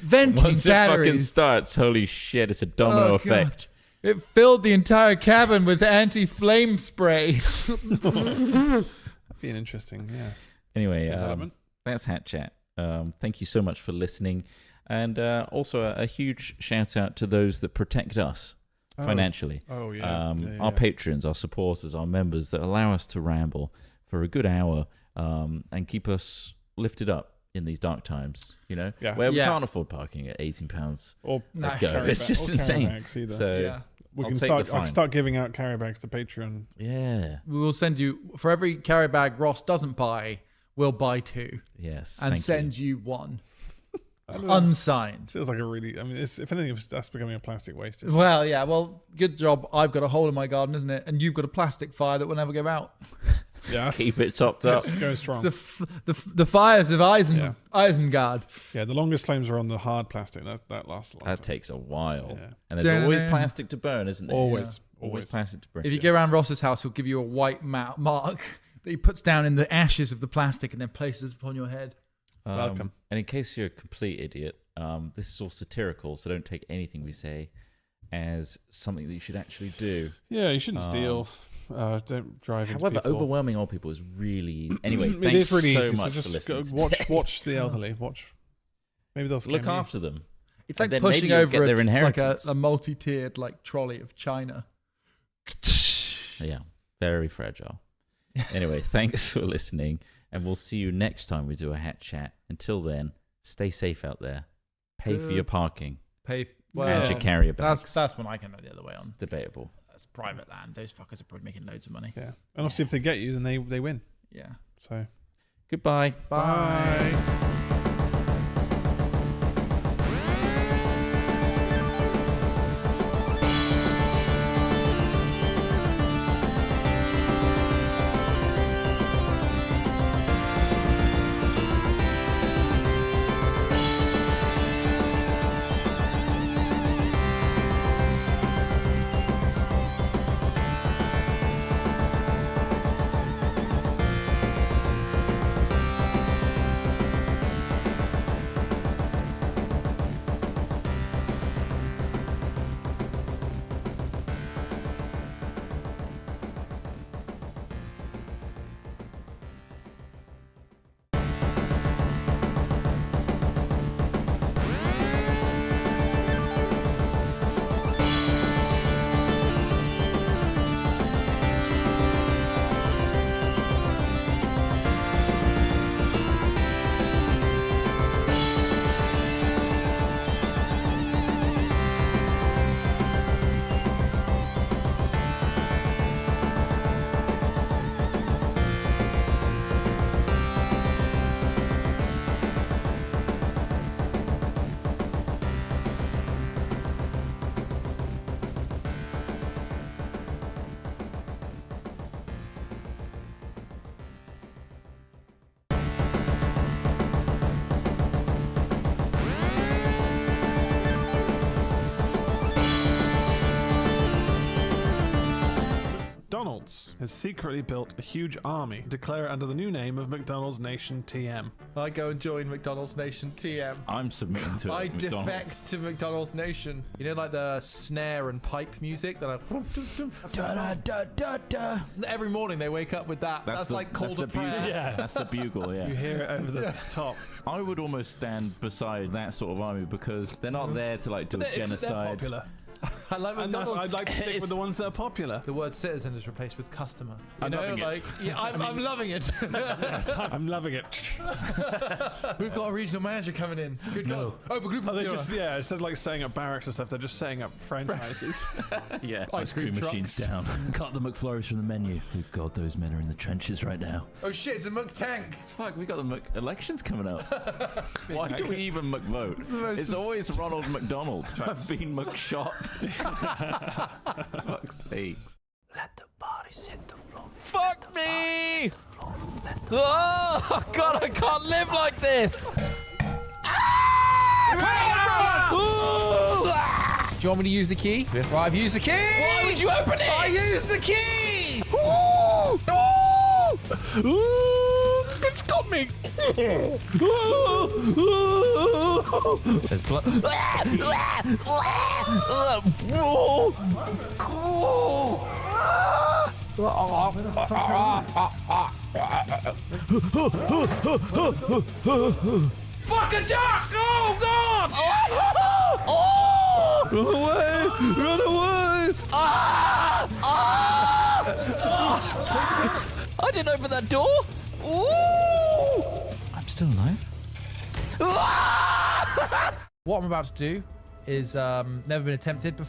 Venting Once it fucking batteries. starts, holy shit, it's a domino Oh, God. effect. It filled the entire cabin with anti-flame spray. that'd be an interesting, Anyway, development. that's Hat Chat. Thank you so much for listening. And also a huge shout out to those that protect us financially. Oh, yeah. Our patrons, our supporters, our members that allow us to ramble for a good hour and keep us lifted up in these dark times, you know, Yeah. where we Yeah. can't afford parking at £18 Or No. a go. carry It's bag- just or insane. carry bags either. So, Yeah. we I'll can take start. the I can fine. start giving out carry bags to Patreon. yeah. We will send you, for every carry bag Ross doesn't buy, we'll buy two Yes. and thank send you one. unsigned. Feels like a really. I mean, if anything, that's becoming a plastic waste. Well, yeah. Well, good job. I've got a hole in my garden, isn't it? And you've got a plastic fire that will never go out. Yeah, Keep it topped up. Going strong. It's the fires of Isengard. Yeah, the longest flames are on the hard plastic. That lasts a long That time. takes a while. Yeah. And there's always plastic to burn, isn't there? Always. Always plastic to burn. If you go around Ross's house, he'll give you a white mark that he puts down in the ashes of the plastic and then places upon your head. Welcome. And in case you're a complete idiot, this is all satirical, so don't take anything we say as something that you should actually do. Yeah, you shouldn't steal. Don't drive into However, people. overwhelming old people is really easy. Anyway, It thanks is really so easy. much So for just listening. watch the elderly. Watch. Maybe they'll Look scam you. after them. It's And like then maybe pushing you'll over get their like inheritance. a multi-tiered like trolley of China. Yeah, very fragile. Anyway, thanks for listening, and we'll see you next time we do a hat chat. Until then, stay safe out there. Pay for your parking and your carrier bags. That's when I can go the other way It's on. debatable. That's private land. Those fuckers are probably making loads of money. Yeah, and obviously if they get you, then they win. Yeah. So Goodbye. bye. McDonald's has secretly built a huge army, declare it under the new name of McDonald's Nation TM. I go and join McDonald's Nation TM. I'm submitting to I it. McDonald's. defect to McDonald's Nation. You know, like the snare and pipe music that every morning they wake up with that. That's like called a prayer. bugle. Yeah, that's the bugle. Yeah. You hear it over the top. I would almost stand beside that sort of army because they're not there to like do a genocide. They're popular. I like And McDonald's. I'd like to stick with the ones that are popular. The word citizen is replaced with customer. I'm loving it. Yeah, I'm loving it. I'm loving it. We've got a regional manager coming in. Good God. Oh, but group Oh, of they zero. just, yeah, instead of like setting up barracks and stuff, they're just setting up franchises. Yeah, Ice cream machines trucks. down. Cut the McFlurries from the menu. Good God, those men are in the trenches right now. Oh shit, it's a Mc tank. Fuck, we got the elections coming up. Why do we even McVote? It's always Ronald McDonald. I've been McShot. Fuck's sakes. Let the bodies hit the floor. Fuck me! Oh, God, I can't live like this! Do you want me to use the key? Right, I've used the key! Why would you open it? I used the key! It's got me! There's blood. Fuck a duck! Oh, God! Run away! Run away! I didn't open that door! Ooh! I'm still alive. What I'm about to do is never been attempted before.